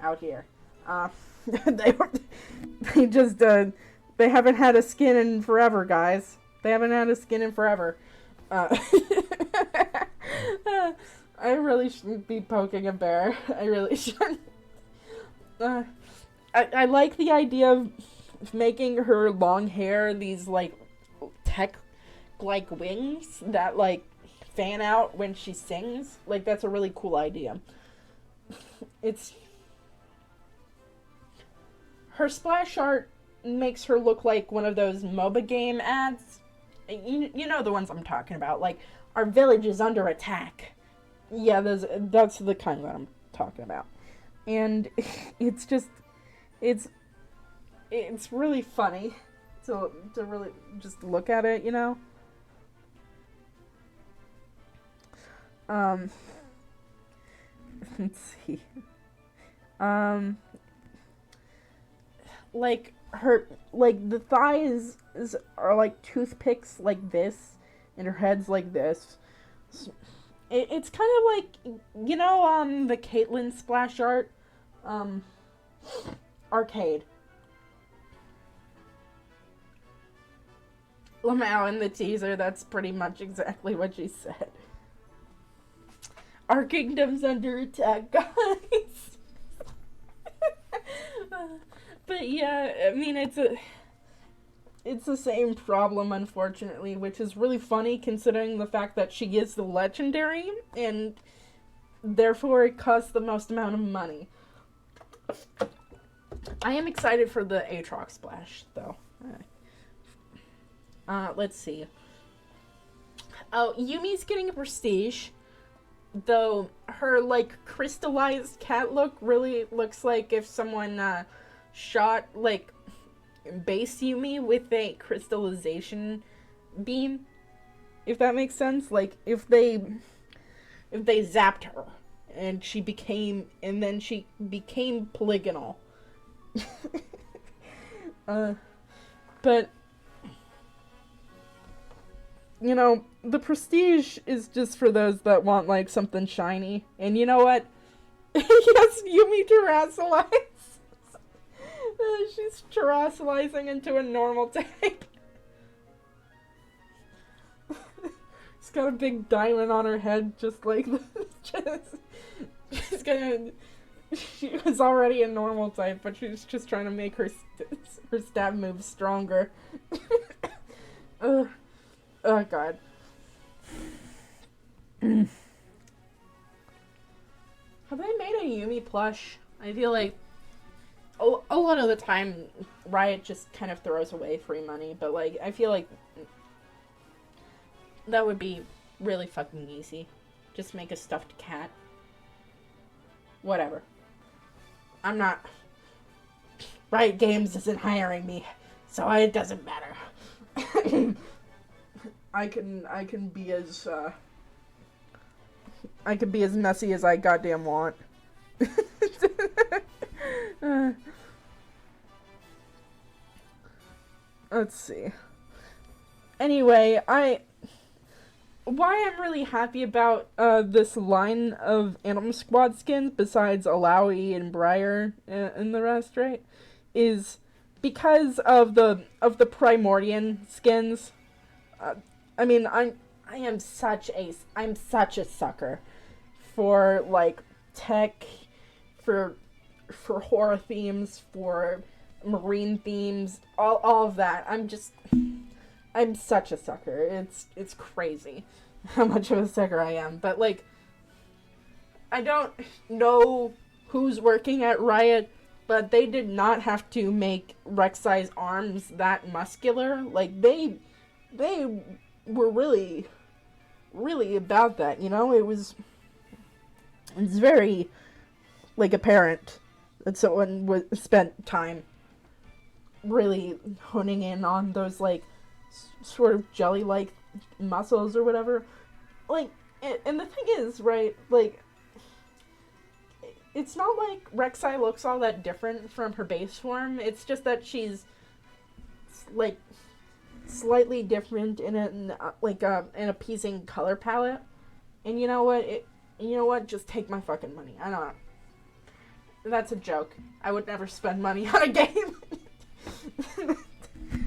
out here. They haven't had a skin in forever, guys. They haven't had a skin in forever. I really shouldn't be poking a bear. I really shouldn't. I like the idea of making her long hair these, like, tech-like wings that, like, fan out when she sings. Like, that's a really cool idea. Her splash art makes her look like one of those MOBA game ads. You know the ones I'm talking about. Like, our village is under attack. Yeah, that's the kind that I'm talking about. And it's really funny to really just look at it, Let's see. Like the thighs are like toothpicks like this, and her head's like this. It's kind of like, the Caitlyn splash art, arcade. Lamau in the teaser, that's pretty much exactly what she said. Our kingdom's under attack, guys. But yeah, I mean, it's the same problem, unfortunately, which is really funny considering the fact that she is the legendary, and therefore it costs the most amount of money. I am excited for the Aatrox splash, though. Let's see. Oh, Yumi's getting a prestige, though her, like, crystallized cat look really looks like if someone, shot, like, base Yumi with a crystallization beam, if that makes sense. Like, if they zapped her and she became polygonal. But the prestige is just for those that want, like, something shiny. And you know what? Yes, Yumi terrassalized. She's terrassalizing into a normal type. She's got a big diamond on her head, just like this. She was already a normal type, but she's just trying to make her stab moves stronger. Oh god. Have they made a Yumi plush? I feel like a lot of the time Riot just kind of throws away free money, but, like, I feel like that would be really fucking easy. Just make a stuffed cat. Whatever. I'm not... Riot Games isn't hiring me, so it doesn't matter. I can be as messy as I goddamn want. Let's see. Anyway, why I'm really happy about this line of Animal Squad skins, besides Alawi and Briar and the rest, right, is because of the Primordian skins. I mean, I'm such a sucker for, like, tech for horror themes, for marine themes, all of that. I'm such a sucker. It's crazy how much of a sucker I am. But like, I don't know who's working at Riot, but they did not have to make Rek'Sai's arms that muscular. Like, they were really, really about that, you know? It's very, like, apparent that someone spent time really honing in on those, like, sort of jelly-like muscles or whatever. Like, and the thing is, right, like, it's not like Rek'Sai looks all that different from her base form. It's just that she's, like, slightly different in an appeasing color palette. And you know what? Just take my fucking money. I don't know. That's a joke. I would never spend money on a game.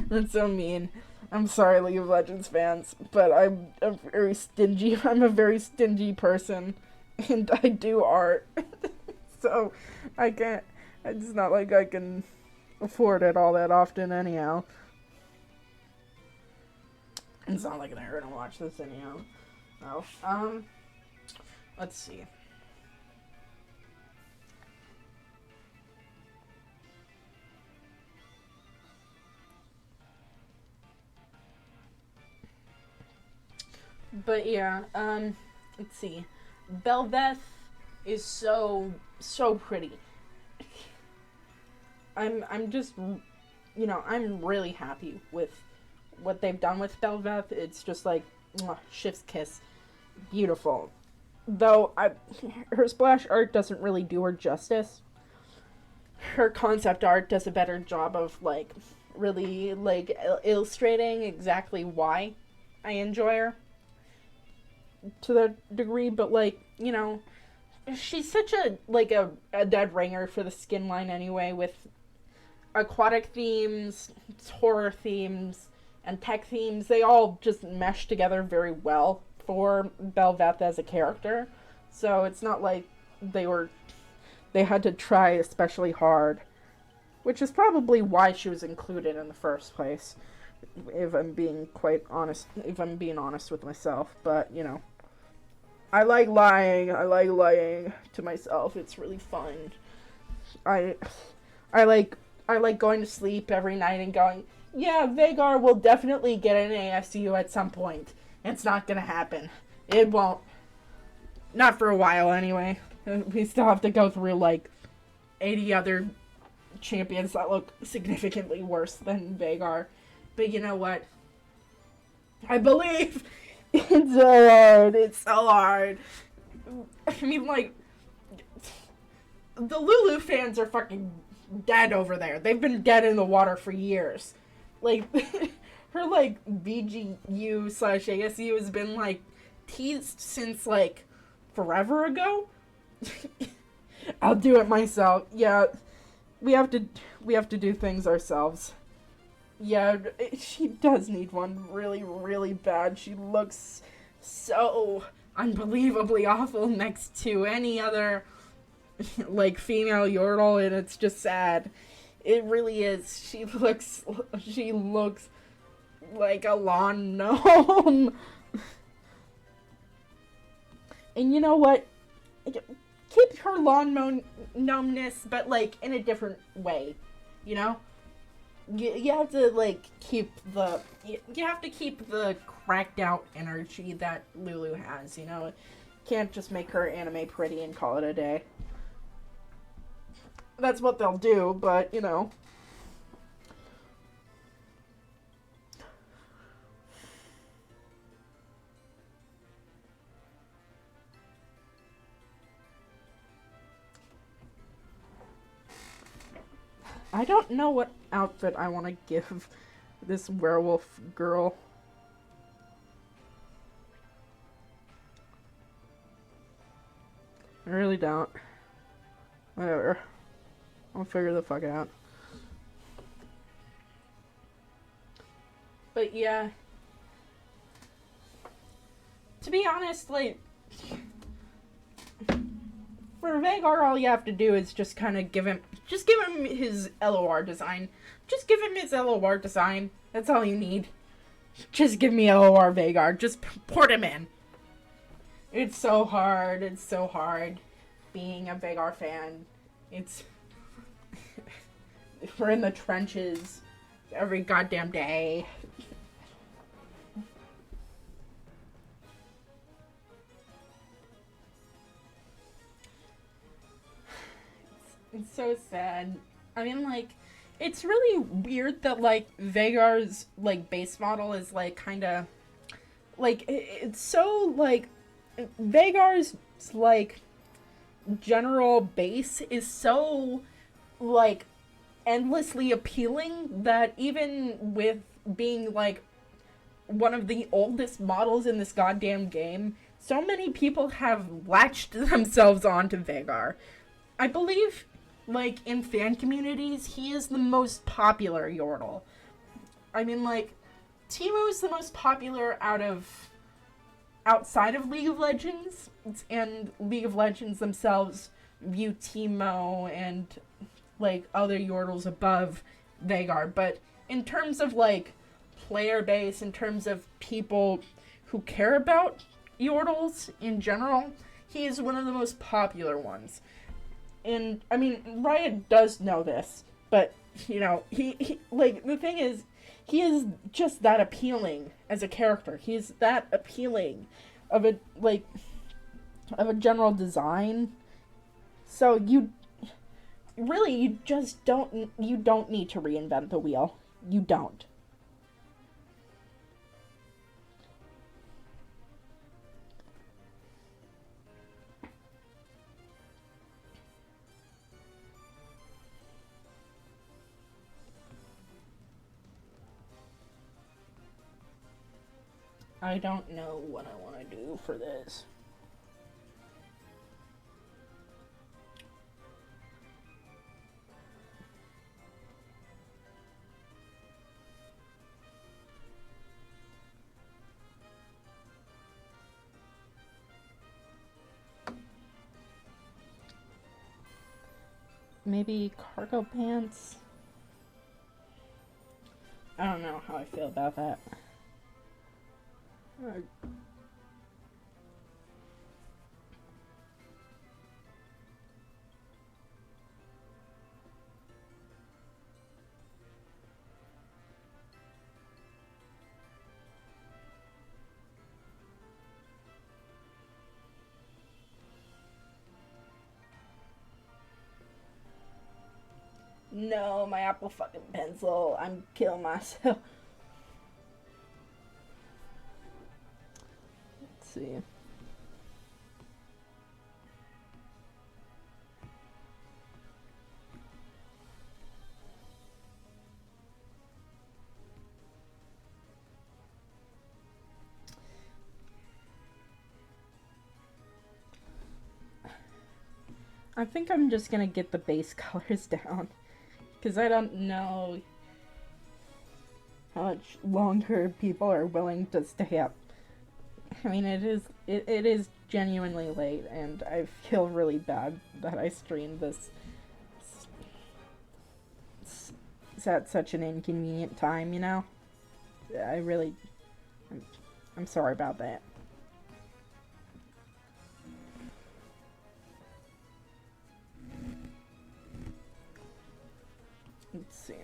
That's so mean. I'm sorry, League of Legends fans, but I'm a very stingy person, and I do art. So, it's not like I can afford it all that often anyhow. It's not like they're gonna watch this anyhow. Oh, let's see. But yeah, let's see. Belveth is so pretty. I'm just, I'm really happy with what they've done with Belveth. It's just like, chef's kiss. Beautiful. Though, her splash art doesn't really do her justice. Her concept art does a better job of, like, really, like, illustrating exactly why I enjoy her to that degree, but, like, she's such a dead ringer for the skin line anyway, with aquatic themes, horror themes, and tech themes. They all just mesh together very well for Belveth as a character. So it's not like they had to try especially hard, which is probably why she was included in the first place, if I'm being honest with myself. But, I like lying to myself. It's really fun. I like going to sleep every night and going, yeah, Vhagar will definitely get an ASU at some point. It's not gonna happen. It won't. Not for a while, anyway. We still have to go through, like, 80 other champions that look significantly worse than Vhagar. But you know what? I believe. It's so hard. It's so hard. I mean, like, the Lulu fans are fucking dead over there. They've been dead in the water for years. Like, her, like, VGU/ASU has been, like, teased since, like, forever ago. I'll do it myself. Yeah, we have to do things ourselves. Yeah, she does need one really, really bad. She looks so unbelievably awful next to any other, like, female Yordle, and it's just sad. It really is. She looks like a lawn gnome. And you know what? Keep her lawn gnomeness, but, like, in a different way, you know? You have to, like, keep the cracked out energy that Lulu has, you know? Can't just make her anime pretty and call it a day. That's what they'll do, but, I don't know what outfit I want to give this werewolf girl. I really don't. Whatever. I'll figure the fuck out. But yeah. To be honest, like, for Vagar, all you have to do is just kind of give him his LOR design. Just give him his LOR design. That's all you need. Just give me LOR Vagar. Just port him in. It's so hard. It's so hard being a Vagar fan. It's we're in the trenches every goddamn day. It's so sad. I mean, like, it's really weird that, like, Vagar's, like, base model is, like, kind of, like, it's so, like, Vagar's, like, general base is so, like, endlessly appealing that even with being, like, one of the oldest models in this goddamn game, so many people have latched themselves onto Vagar. I believe, like, in fan communities, he is the most popular Yordle. I mean, like, Teemo is the most popular outside of League of Legends, and League of Legends themselves view Teemo and, like, other Yordles above Vagar. But in terms of, like, player base, in terms of people who care about Yordles in general, he is one of the most popular ones. And, I mean, Riot does know this, but, you know, he like, the thing is, he is just that appealing as a character. He's that appealing of a, like, of a general design. So you just don't need to reinvent the wheel. You don't. I don't know what I want to do for this. Maybe cargo pants? I don't know how I feel about that. No, my Apple fucking pencil. I'm killing myself. Let's see. I think I'm just gonna get the base colors down. Because I don't know how much longer people are willing to stay up. I mean, it is genuinely late, and I feel really bad that I streamed this at such an inconvenient time, you know? I'm sorry about that. Let's see.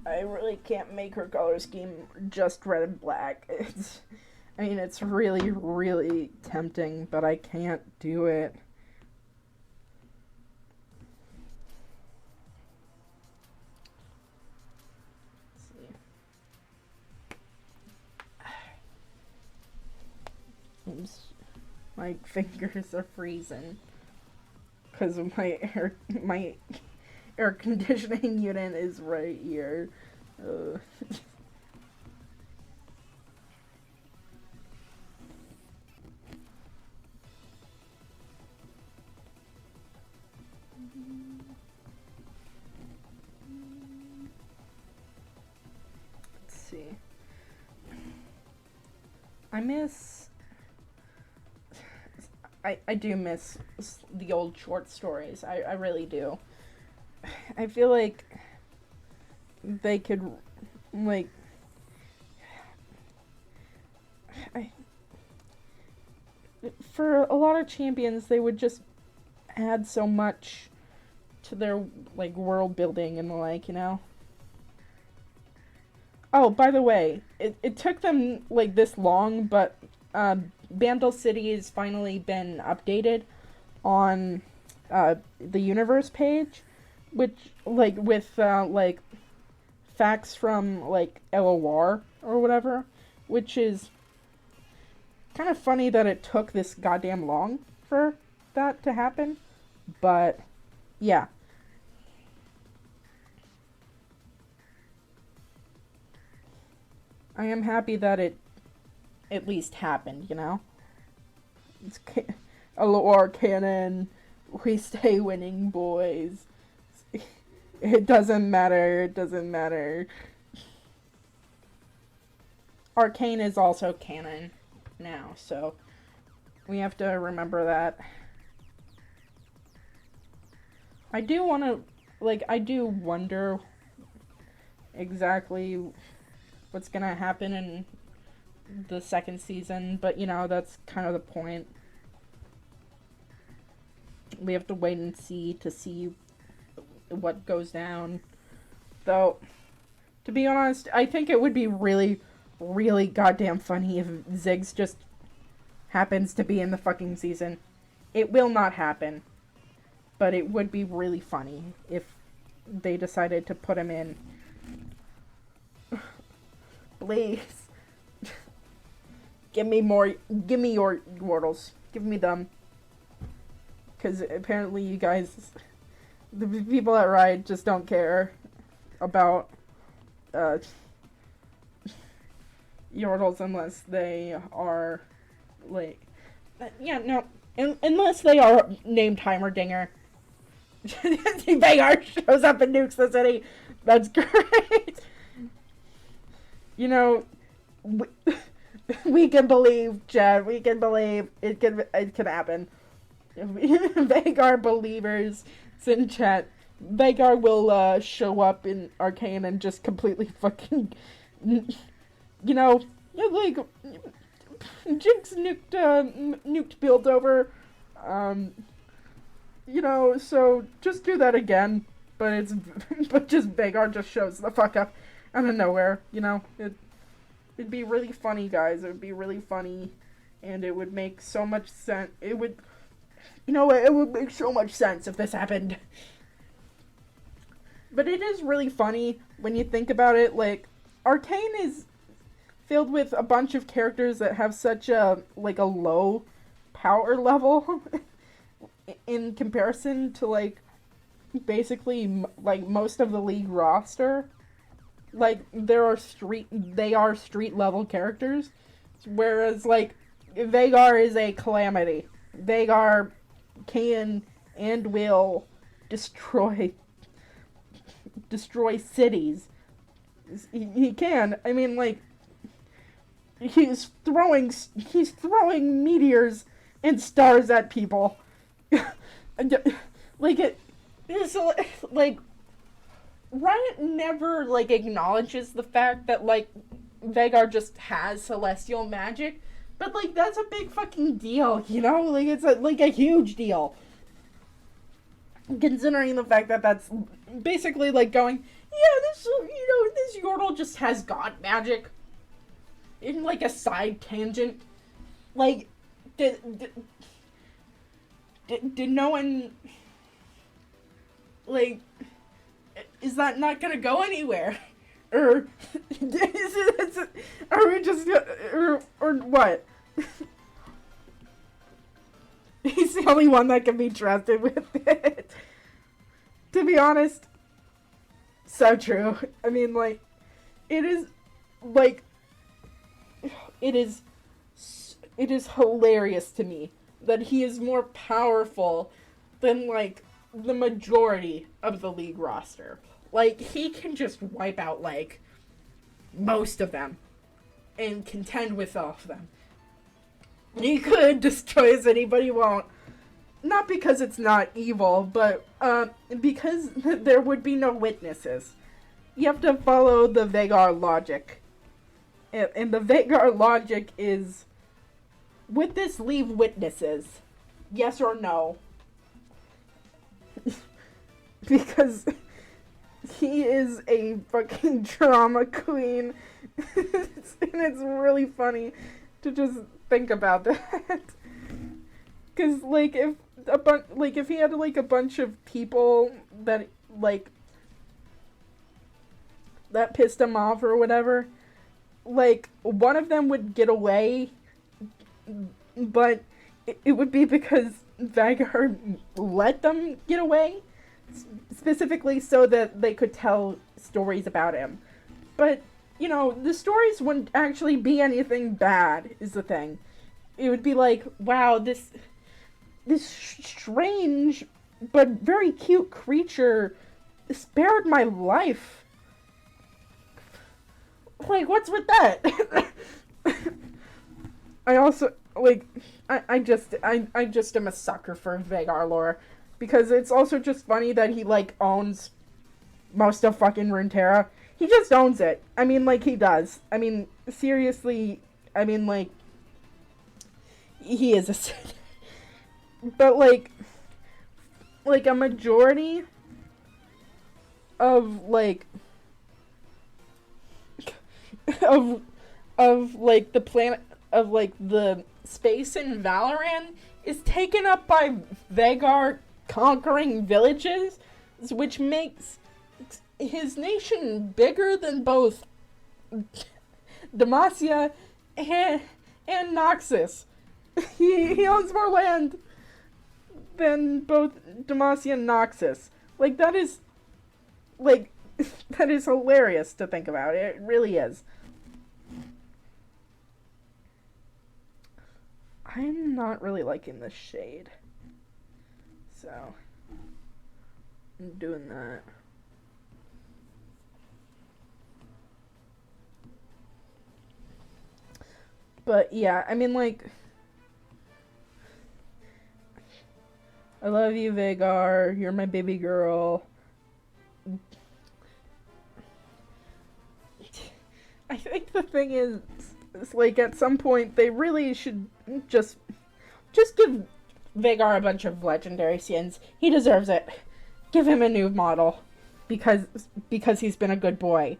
I really can't make her color scheme just red and black. I mean, it's really, really tempting, but I can't do it. Let's see. My fingers are freezing. because my air conditioning unit is right here. Uh, let's see. I do miss the old short stories. I really do. I feel like they could, like, for a lot of champions, they would just add so much to their, like, world building and the like, you know? Oh, by the way, it took them, like, this long, but, Bandle City has finally been updated on, the universe page, which, like, with, like, facts from, like, LOR or whatever, which is kind of funny that it took this goddamn long for that to happen, but, yeah. I am happy that it at least happened, you know? It's a lore canon. We stay winning, boys. It doesn't matter. It doesn't matter. Arcane is also canon now, so we have to remember that. I do want to, like, I do wonder exactly what's gonna happen in the second season, but, you know, that's kind of the point. We have to wait and see to see what goes down. Though, to be honest, I think it would be really, really goddamn funny if Ziggs just happens to be in the fucking season. It will not happen, but it would be really funny if they decided to put him in. Please. Give me your Yordles. Give me them. Because apparently you guys, the people at Riot just don't care about Yordles unless they are, like, yeah, no, unless they are named Heimerdinger. Vagar shows up and nukes the city. That's great. You know, we can believe, Chad. We can believe it can happen. Vagar believers in chat. Vagar will show up in Arcane and just completely fucking, you know, like, Jinx nuked Buildover. You know, so just do that again. But just Vagar just shows the fuck up out of nowhere. You know, it'd be really funny, guys. It would be really funny, and it would make so much sense. It would make so much sense if this happened. But it is really funny when you think about it. Like, Arcane is filled with a bunch of characters that have such a low power level in comparison to, like, basically, like, most of the league roster. Like, they are street level characters, whereas, like, Vagar is a calamity. Vagar can and will destroy cities. He can. I mean, like, he's throwing meteors and stars at people. Like, it is, like, Riot never, like, acknowledges the fact that, like, Vagar just has celestial magic. But, like, that's a big fucking deal, you know? Like, it's a huge deal. Considering the fact that that's basically, like, going, yeah, this Yordle just has god magic. In, like, a side tangent. Like, did no one, like, is that not gonna go anywhere? Or are we just, or what? He's the only one that can be trusted with it. To be honest, so true. I mean, like, it is, like, it is hilarious to me that he is more powerful than, like, the majority of the league roster. Like, he can just wipe out, like, most of them and contend with all of them. He could destroy as anybody won't. Not because it's not evil, but because there would be no witnesses. You have to follow the Vagar logic. And the Vagar logic is, would this leave witnesses? Yes or no? Because he is a fucking drama queen. And it's really funny to just think about that. Because, like, if he had, like, a bunch of people that, like, that pissed him off or whatever, like, one of them would get away, but it would be because Vagar let them get away, specifically so that they could tell stories about him. But, you know, the stories wouldn't actually be anything bad, is the thing. It would be like, wow, this strange but very cute creature spared my life. Like, what's with that? I also, like, I just am a sucker for Vagar lore. Because it's also just funny that he, like, owns most of fucking Runeterra. He just owns it. I mean, like, he does. I mean, seriously, I mean, like, he is a Sith. But, like a majority of, like, of like, the planet, of, like, the space in Valoran is taken up by Vagar conquering villages, which makes his nation bigger than both Demacia and Noxus. He owns more land than both Demacia and Noxus. Like, that is, like, that is hilarious to think about. It really is. I'm not really liking this shade. So, I'm doing that. But yeah, I mean, like, I love you, Vagar. You're my baby girl. I think the thing is like, at some point, they really should just give Vagar a bunch of legendary skins. He deserves it. Give him a new model. Because he's been a good boy.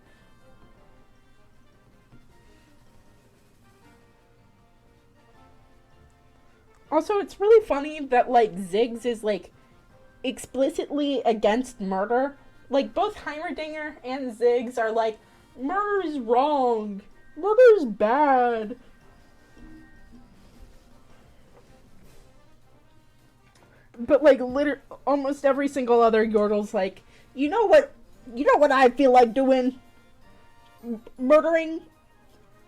Also, it's really funny that, like, Ziggs is, like, explicitly against murder. Like, both Heimerdinger and Ziggs are like, murder is wrong. Murder is bad. But, like, almost every single other Yordle's like, you know what I feel like doing? Murdering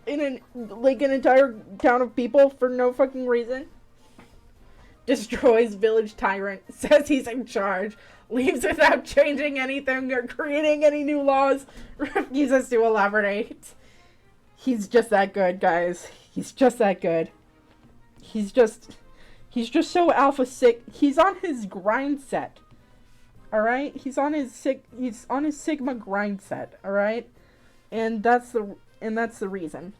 an entire town of people for no fucking reason. Destroys village tyrant, says he's in charge, leaves without changing anything or creating any new laws, refuses to elaborate. He's just that good, guys. He's just that good. He's just so alpha sick. He's on his grind set. Alright? He's on his Sigma grind set, alright? And that's the reason.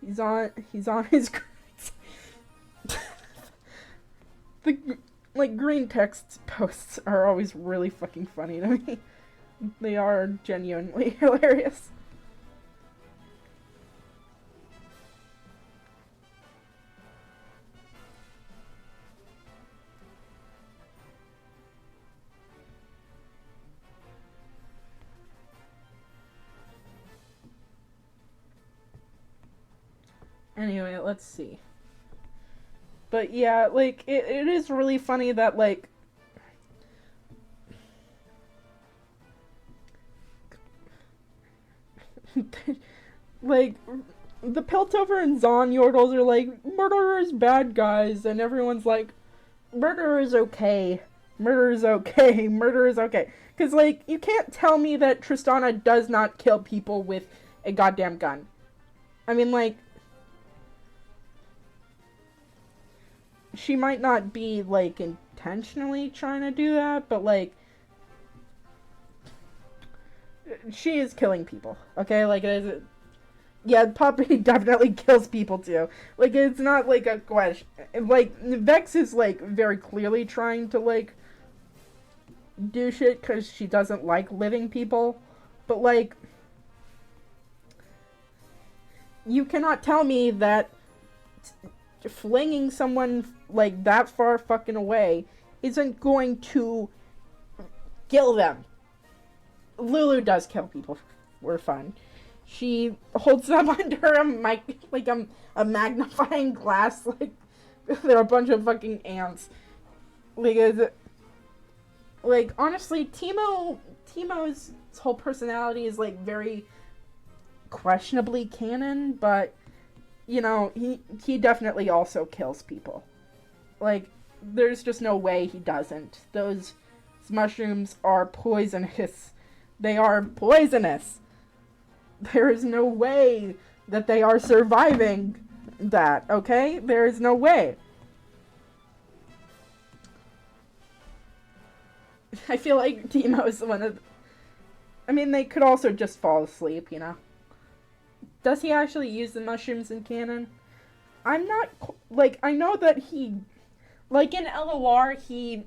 He's on his grind set. The, like, green text posts are always really fucking funny to me. They are genuinely hilarious. Anyway, let's see. But yeah, like, it is really funny that, like, like, the Piltover and Zon Yordles are like, murderers bad guys, and everyone's like, murder is okay. Murder is okay. Murder is okay. Because, like, you can't tell me that Tristana does not kill people with a goddamn gun. I mean, like, she might not be, like, intentionally trying to do that, but, like, she is killing people, okay? Like, yeah, Poppy definitely kills people, too. Like, it's not, like, a question. Like, Vex is, like, very clearly trying to, like, do shit because she doesn't like living people. But, like, you cannot tell me that flinging someone, like, that far fucking away isn't going to kill them. Lulu does kill people for fun. She holds them under a magnifying glass, like, there are a bunch of fucking ants. Like, honestly, Teemo's whole personality is, like, very questionably canon, but, you know, he definitely also kills people. Like, there's just no way he doesn't. Those mushrooms are poisonous. They are poisonous. There is no way that they are surviving that, okay? There is no way. I feel like Teemo is one of... I mean, they could also just fall asleep, you know? Does he actually use the mushrooms in canon? I'm not... Like, I know that he... Like, in LOR, he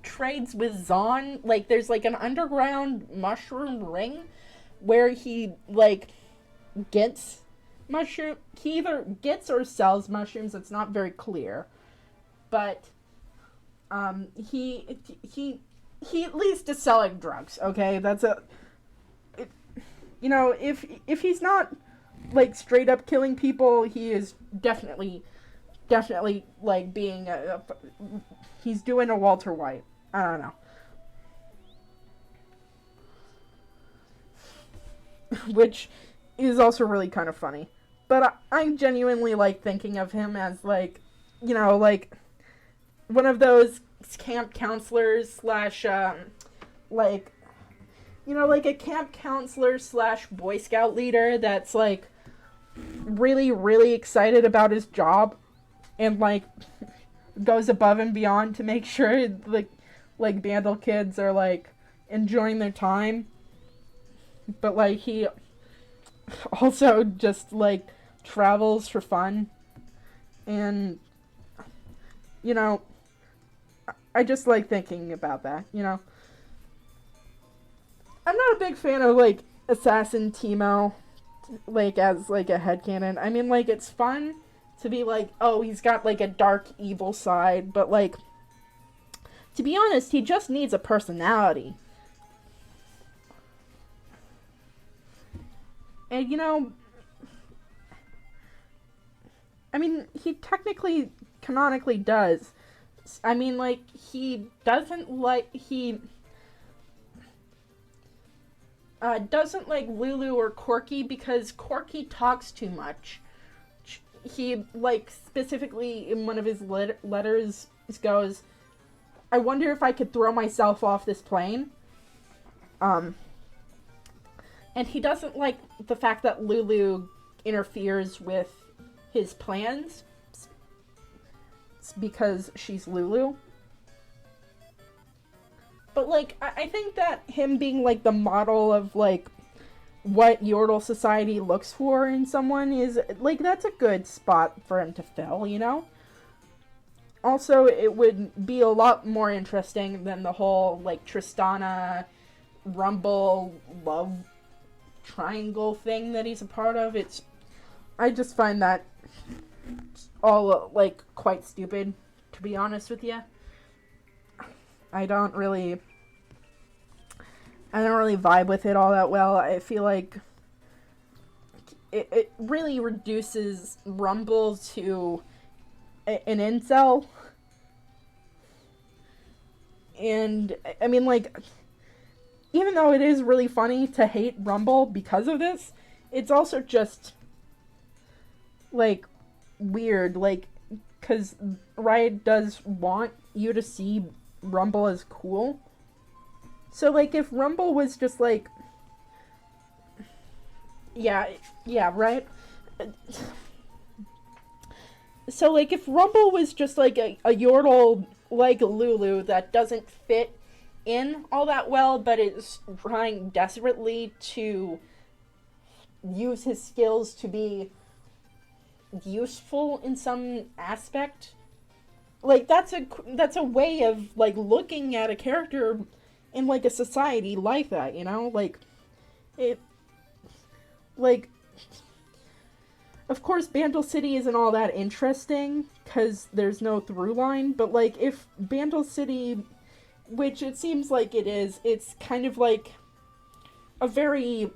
trades with Zon. Like, there's, like, an underground mushroom ring where he, like, gets mushroom... He either gets or sells mushrooms. It's not very clear. But, he at least is selling drugs, okay? That's a... You know, if he's not, like, straight up killing people, he is definitely, like, being he's doing a Walter White. I don't know. Which is also really kind of funny. But I genuinely like thinking of him as, like, you know, like, one of those camp counselors slash, like, you know, like a camp counselor slash Boy Scout leader that's, like, really, really excited about his job and, like, goes above and beyond to make sure, like Vandal kids are, like, enjoying their time. But, like, he also just, like, travels for fun. And, you know, I just like thinking about that, you know. I'm not a big fan of, like, Assassin Teemo, like, as, like, a headcanon. I mean, like, it's fun to be like, oh, he's got, like, a dark, evil side, but, like, to be honest, he just needs a personality. And, you know, I mean, he technically, canonically does. I mean, like, he doesn't like Lulu or Corky because Corky talks too much. He, like, specifically in one of his letters goes, I wonder if I could throw myself off this plane. And he doesn't like the fact that Lulu interferes with his plans because she's Lulu. But, like, I think that him being, like, the model of, like, what Yordle society looks for in someone is, like, that's a good spot for him to fill, you know? Also, it would be a lot more interesting than the whole, like, Tristana, Rumble, love triangle thing that he's a part of. I just find that all, like, quite stupid, to be honest with you. I don't really vibe with it all that well. I feel like it really reduces Rumble to an incel. And, I mean, like, even though it is really funny to hate Rumble because of this, it's also just, like, weird. Like, because Riot does want you to see Rumble as cool. So, like, if Rumble was just, like, yeah, right? So, like, if Rumble was just, like, a Yordle like Lulu that doesn't fit in all that well, but is trying desperately to use his skills to be useful in some aspect, like, that's a way of, like, looking at a character in, like, a society like that, you know? Like, it, like, of course, Bandle City isn't all that interesting, because there's no through line, but, like, if Bandle City, which it seems like it is, it's kind of, like, a very,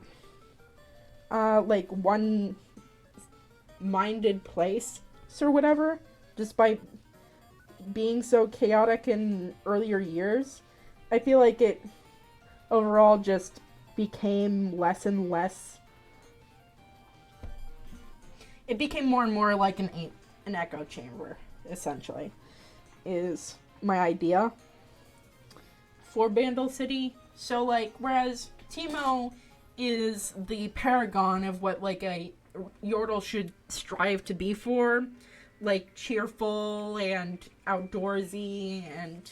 like, one-minded place, or whatever, despite being so chaotic in earlier years, I feel like it overall just became less and less. It became more and more like an echo chamber, essentially, is my idea for Bandle City. So, like, whereas Teemo is the paragon of what, like, a Yordle should strive to be for, like, cheerful and outdoorsy and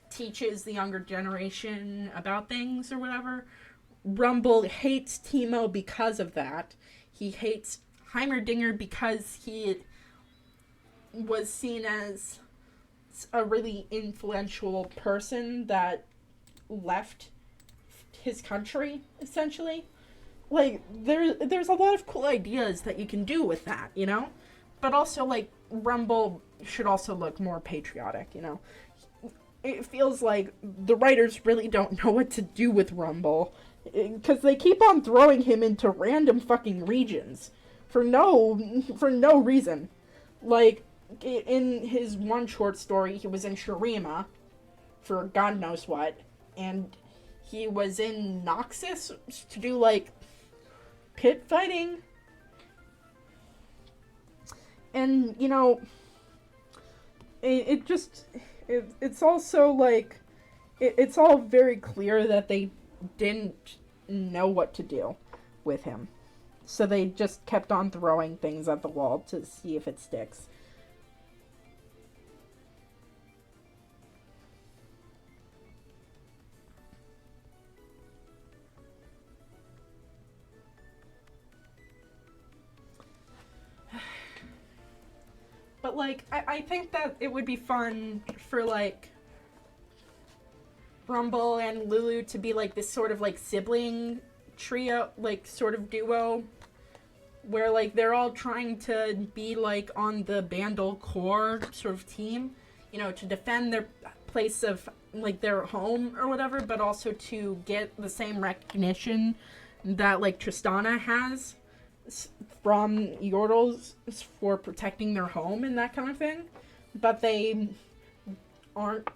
teaches the younger generation about things or whatever, Rumble hates Teemo because of that. He hates Heimerdinger because he was seen as a really influential person that left his country, essentially. Like, there's a lot of cool ideas that you can do with that, you know? But also, like, Rumble should also look more patriotic, you know? It feels like the writers really don't know what to do with Rumble, because they keep on throwing him into random fucking regions for no reason. Like, in his one short story, he was in Shurima for God knows what, and he was in Noxus to do, like, pit fighting. And, you know, it's also, like, it's all very clear that they didn't know what to do with him. So they just kept on throwing things at the wall to see if it sticks. But, like, I think that it would be fun for, like, Rumble and Lulu to be, like, this sort of, like, sibling trio, like, sort of duo, where, like, they're all trying to be, like, on the Bandle core sort of team, you know, to defend their place of, like, their home or whatever, but also to get the same recognition that, like, Tristana has from Yordles for protecting their home and that kind of thing, but they aren't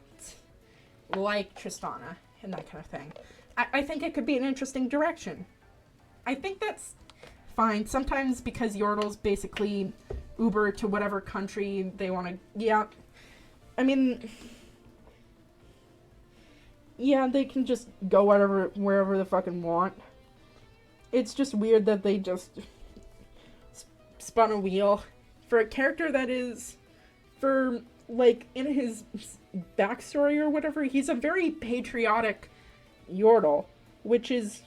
like Tristana and that kind of thing. I think it could be an interesting direction. I think that's fine. Sometimes because Yordles basically Uber to whatever country they want to. Yeah, I mean, yeah, they can just go wherever they fucking want. It's just weird that they just spun a wheel for a character that is, for, like, in his backstory or whatever, he's a very patriotic Yordle, which is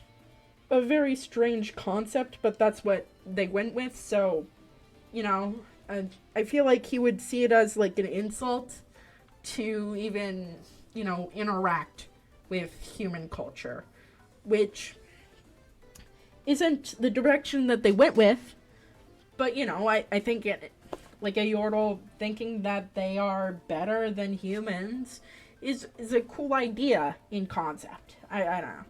a very strange concept, but that's what they went with, so, you know, I feel like he would see it as, like, an insult to even, you know, interact with human culture, which isn't the direction that they went with. But, you know, I think it, like, a Yordle thinking that they are better than humans is a cool idea in concept. I don't know.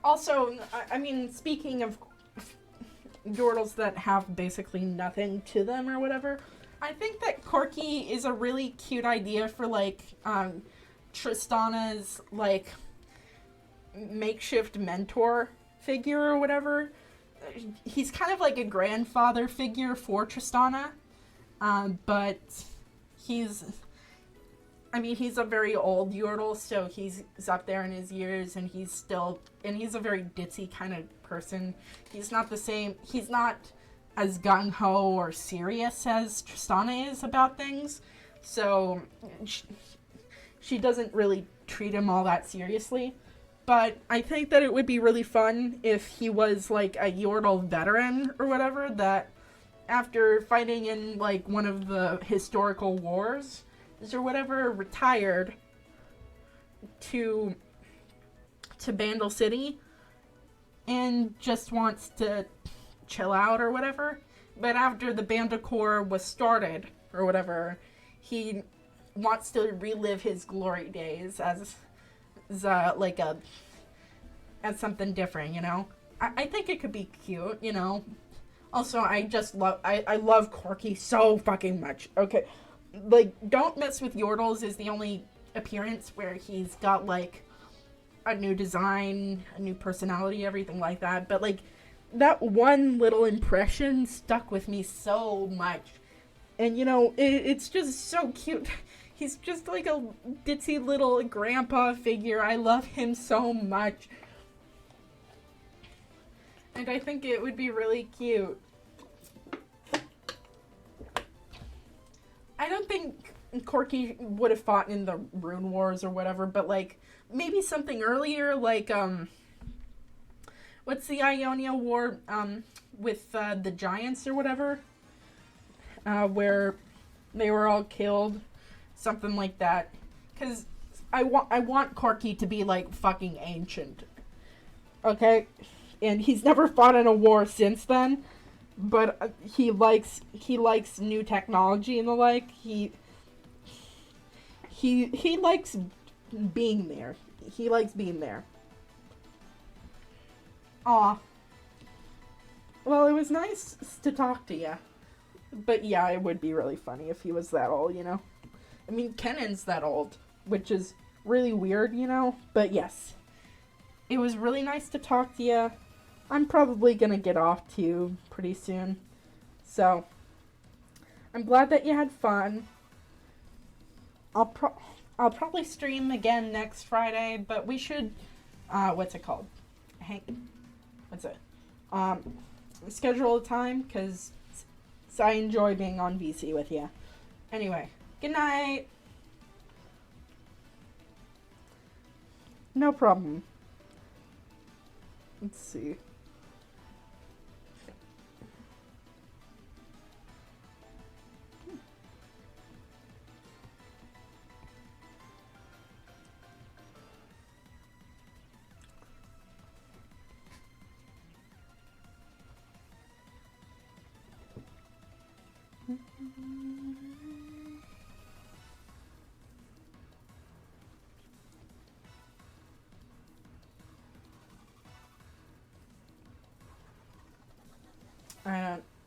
Also, I mean, speaking of Yordles that have basically nothing to them or whatever. I think that Corky is a really cute idea for like Tristana's like makeshift mentor figure or whatever. He's kind of like a grandfather figure for Tristana, but he's he's a very old Yordle, so he's up there in his years, and he's a very ditzy kind of person. He's not as gung-ho or serious as Tristana is about things, so she doesn't really treat him all that seriously. But I think that it would be really fun if he was like a Yordle veteran or whatever, that after fighting in like one of the historical wars or whatever, retired to Bandle City and just wants to chill out or whatever. But after the Bandicore was started or whatever, he wants to relive his glory days as something different, you know. I think it could be cute, you know. Also, I love Corky so fucking much. Okay, like, Don't Mess with Yordles is the only appearance where he's got like a new design, a new personality, everything like that. But like, that one little impression stuck with me so much. And you know, it's just so cute. He's just like a ditzy little grandpa figure. I love him so much. And I think it would be really cute. I don't think Corky would have fought in the Rune Wars or whatever, but like maybe something earlier, like what's the Ionia War with the giants or whatever, where they were all killed, something like that. Because I want Corky to be like fucking ancient, okay? And he's never fought in a war since then. But he likes new technology and the like. He likes being there. He likes being there. Aw. Well, it was nice to talk to you. But yeah, it would be really funny if he was that old, you know? I mean, Kennan's that old, which is really weird, you know? But yes. It was really nice to talk to you. I'm probably gonna get off too pretty soon. So, I'm glad that you had fun. I'll probably stream again next Friday, but we should, what's it called? Schedule a time, because I enjoy being on VC with you. Anyway, good night. No problem. Let's see.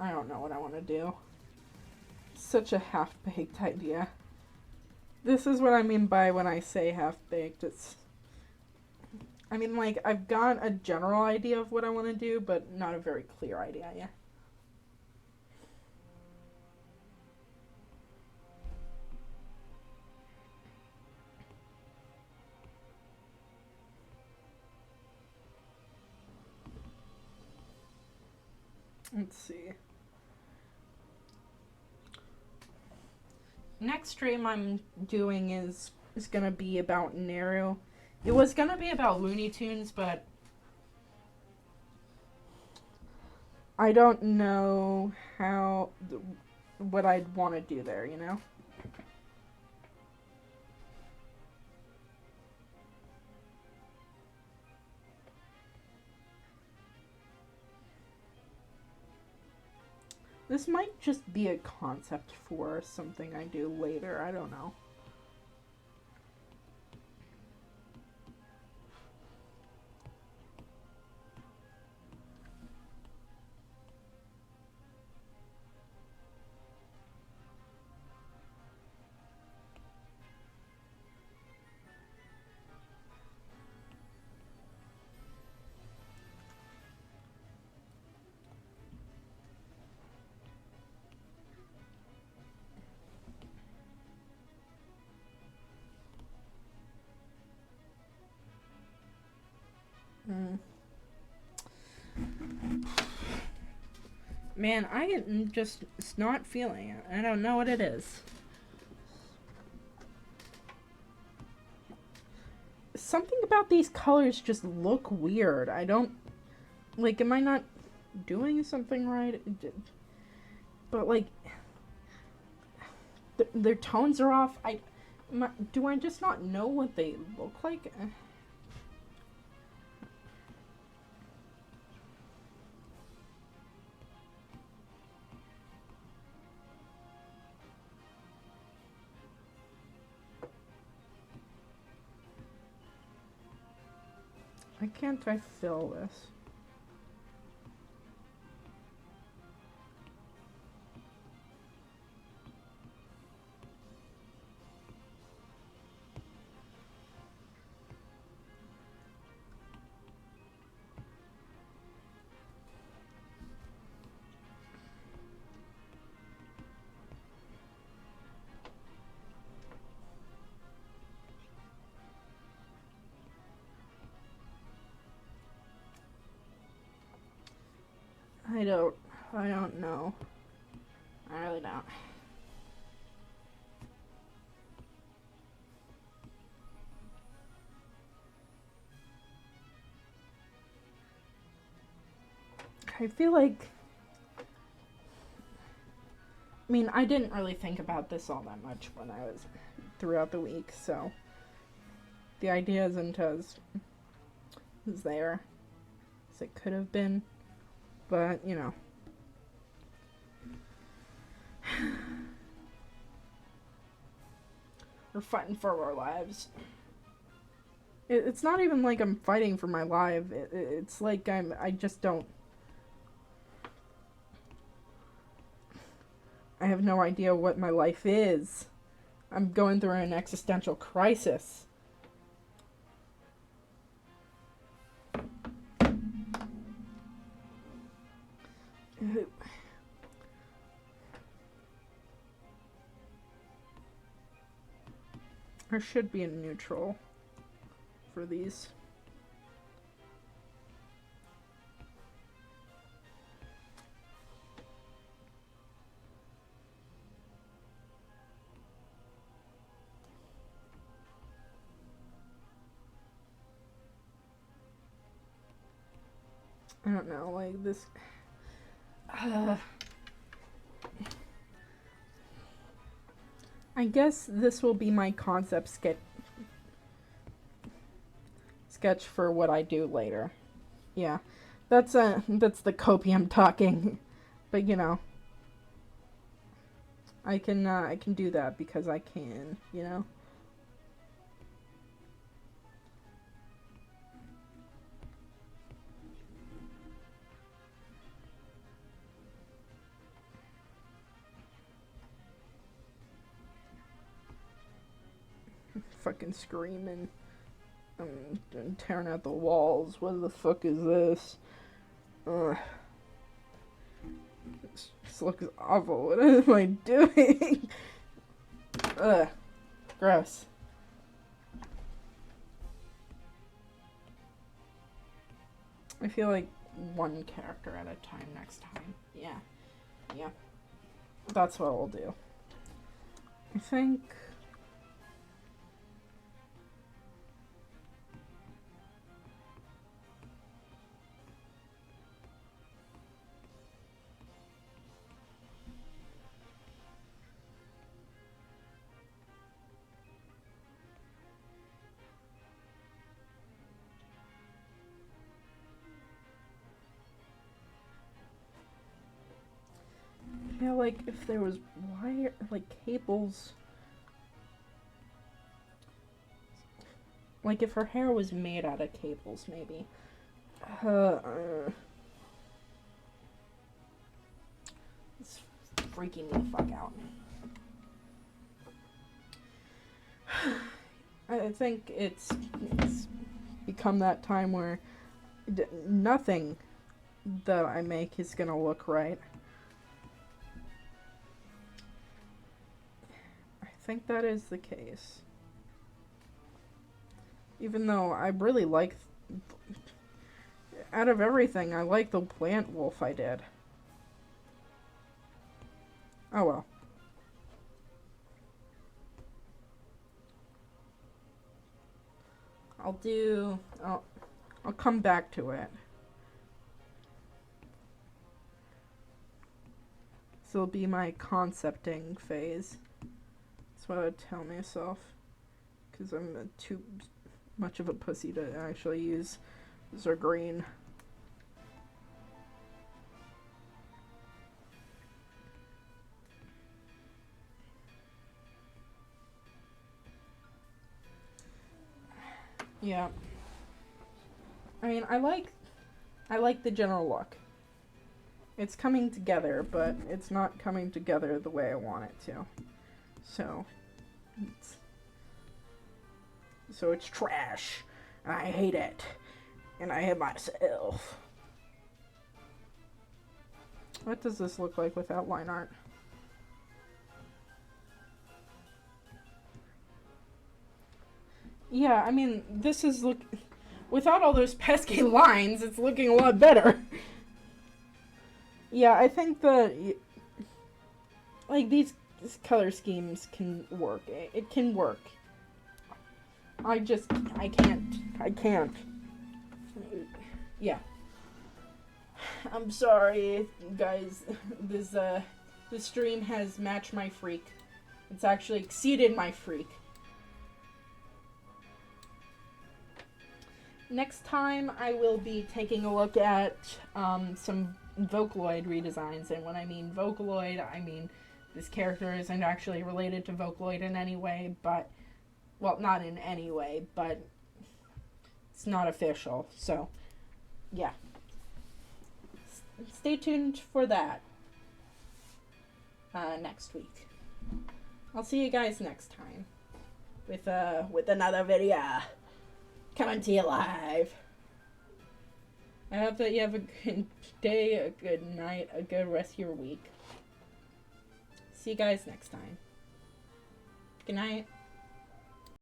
I don't know what I want to do. Such a half-baked idea. This is what I mean by when I say half-baked. I mean, like, I've got a general idea of what I want to do, but not a very clear idea yet. Let's see. Next stream I'm doing is gonna be about Naru. It was gonna be about Looney Tunes, but I don't know what I'd want to do there, you know? This might just be a concept for something I do later. I don't know. Man, I am just not feeling it. I don't know what it is. Something about these colors just look weird. I don't... Like, am I not doing something right? But, like... Their tones are off. Do I just not know what they look like? Why can't I fill this? I don't know. I really don't. I feel like... I mean, I didn't really think about this all that much when I was throughout the week, so the idea isn't as there as it could have been, but, you know. We're fighting for our lives. It's not even like I'm fighting for my life. It's like I just don't... I have no idea what my life is. I'm going through an existential crisis. There should be a neutral for these. I don't know, like this... I guess this will be my concept sketch for what I do later. Yeah, that's the copium talking, but you know, I can do that because I can, you know. Fucking screaming. I'm tearing out the walls. What the fuck is this? This looks awful. What am I doing? Ugh. Gross. I feel like one character at a time next time. Yeah. Yeah. That's what we'll do. I think... Yeah, like, if there was wire, like, cables... Like, if her hair was made out of cables, maybe. It's freaking me the fuck out. I think it's become that time where nothing that I make is gonna look right. I think that is the case. Even though I really like... Out of everything, I like the plant wolf I did. Oh well. I'll come back to it. This will be my concepting phase. That's what I would tell myself. Because I'm too much of a pussy to actually use Zergreen. Yeah. I mean, I like the general look. It's coming together, but it's not coming together the way I want it to. So it's trash. And I hate it. And I hate myself. What does this look like without line art? Yeah, I mean, this is without all those pesky lines, it's looking a lot better. Yeah, I think that like these color schemes can work. It can work. I can't. Yeah. I'm sorry, guys. This stream has matched my freak. It's actually exceeded my freak. Next time, I will be taking a look at some Vocaloid redesigns, and when I mean Vocaloid, I mean this character isn't actually related to Vocaloid in any way, but, well, not in any way, but it's not official, so, yeah. Stay tuned for that next week. I'll see you guys next time with another video coming to you live. I hope that you have a good day, a good night, a good rest of your week. See you guys next time. Good night.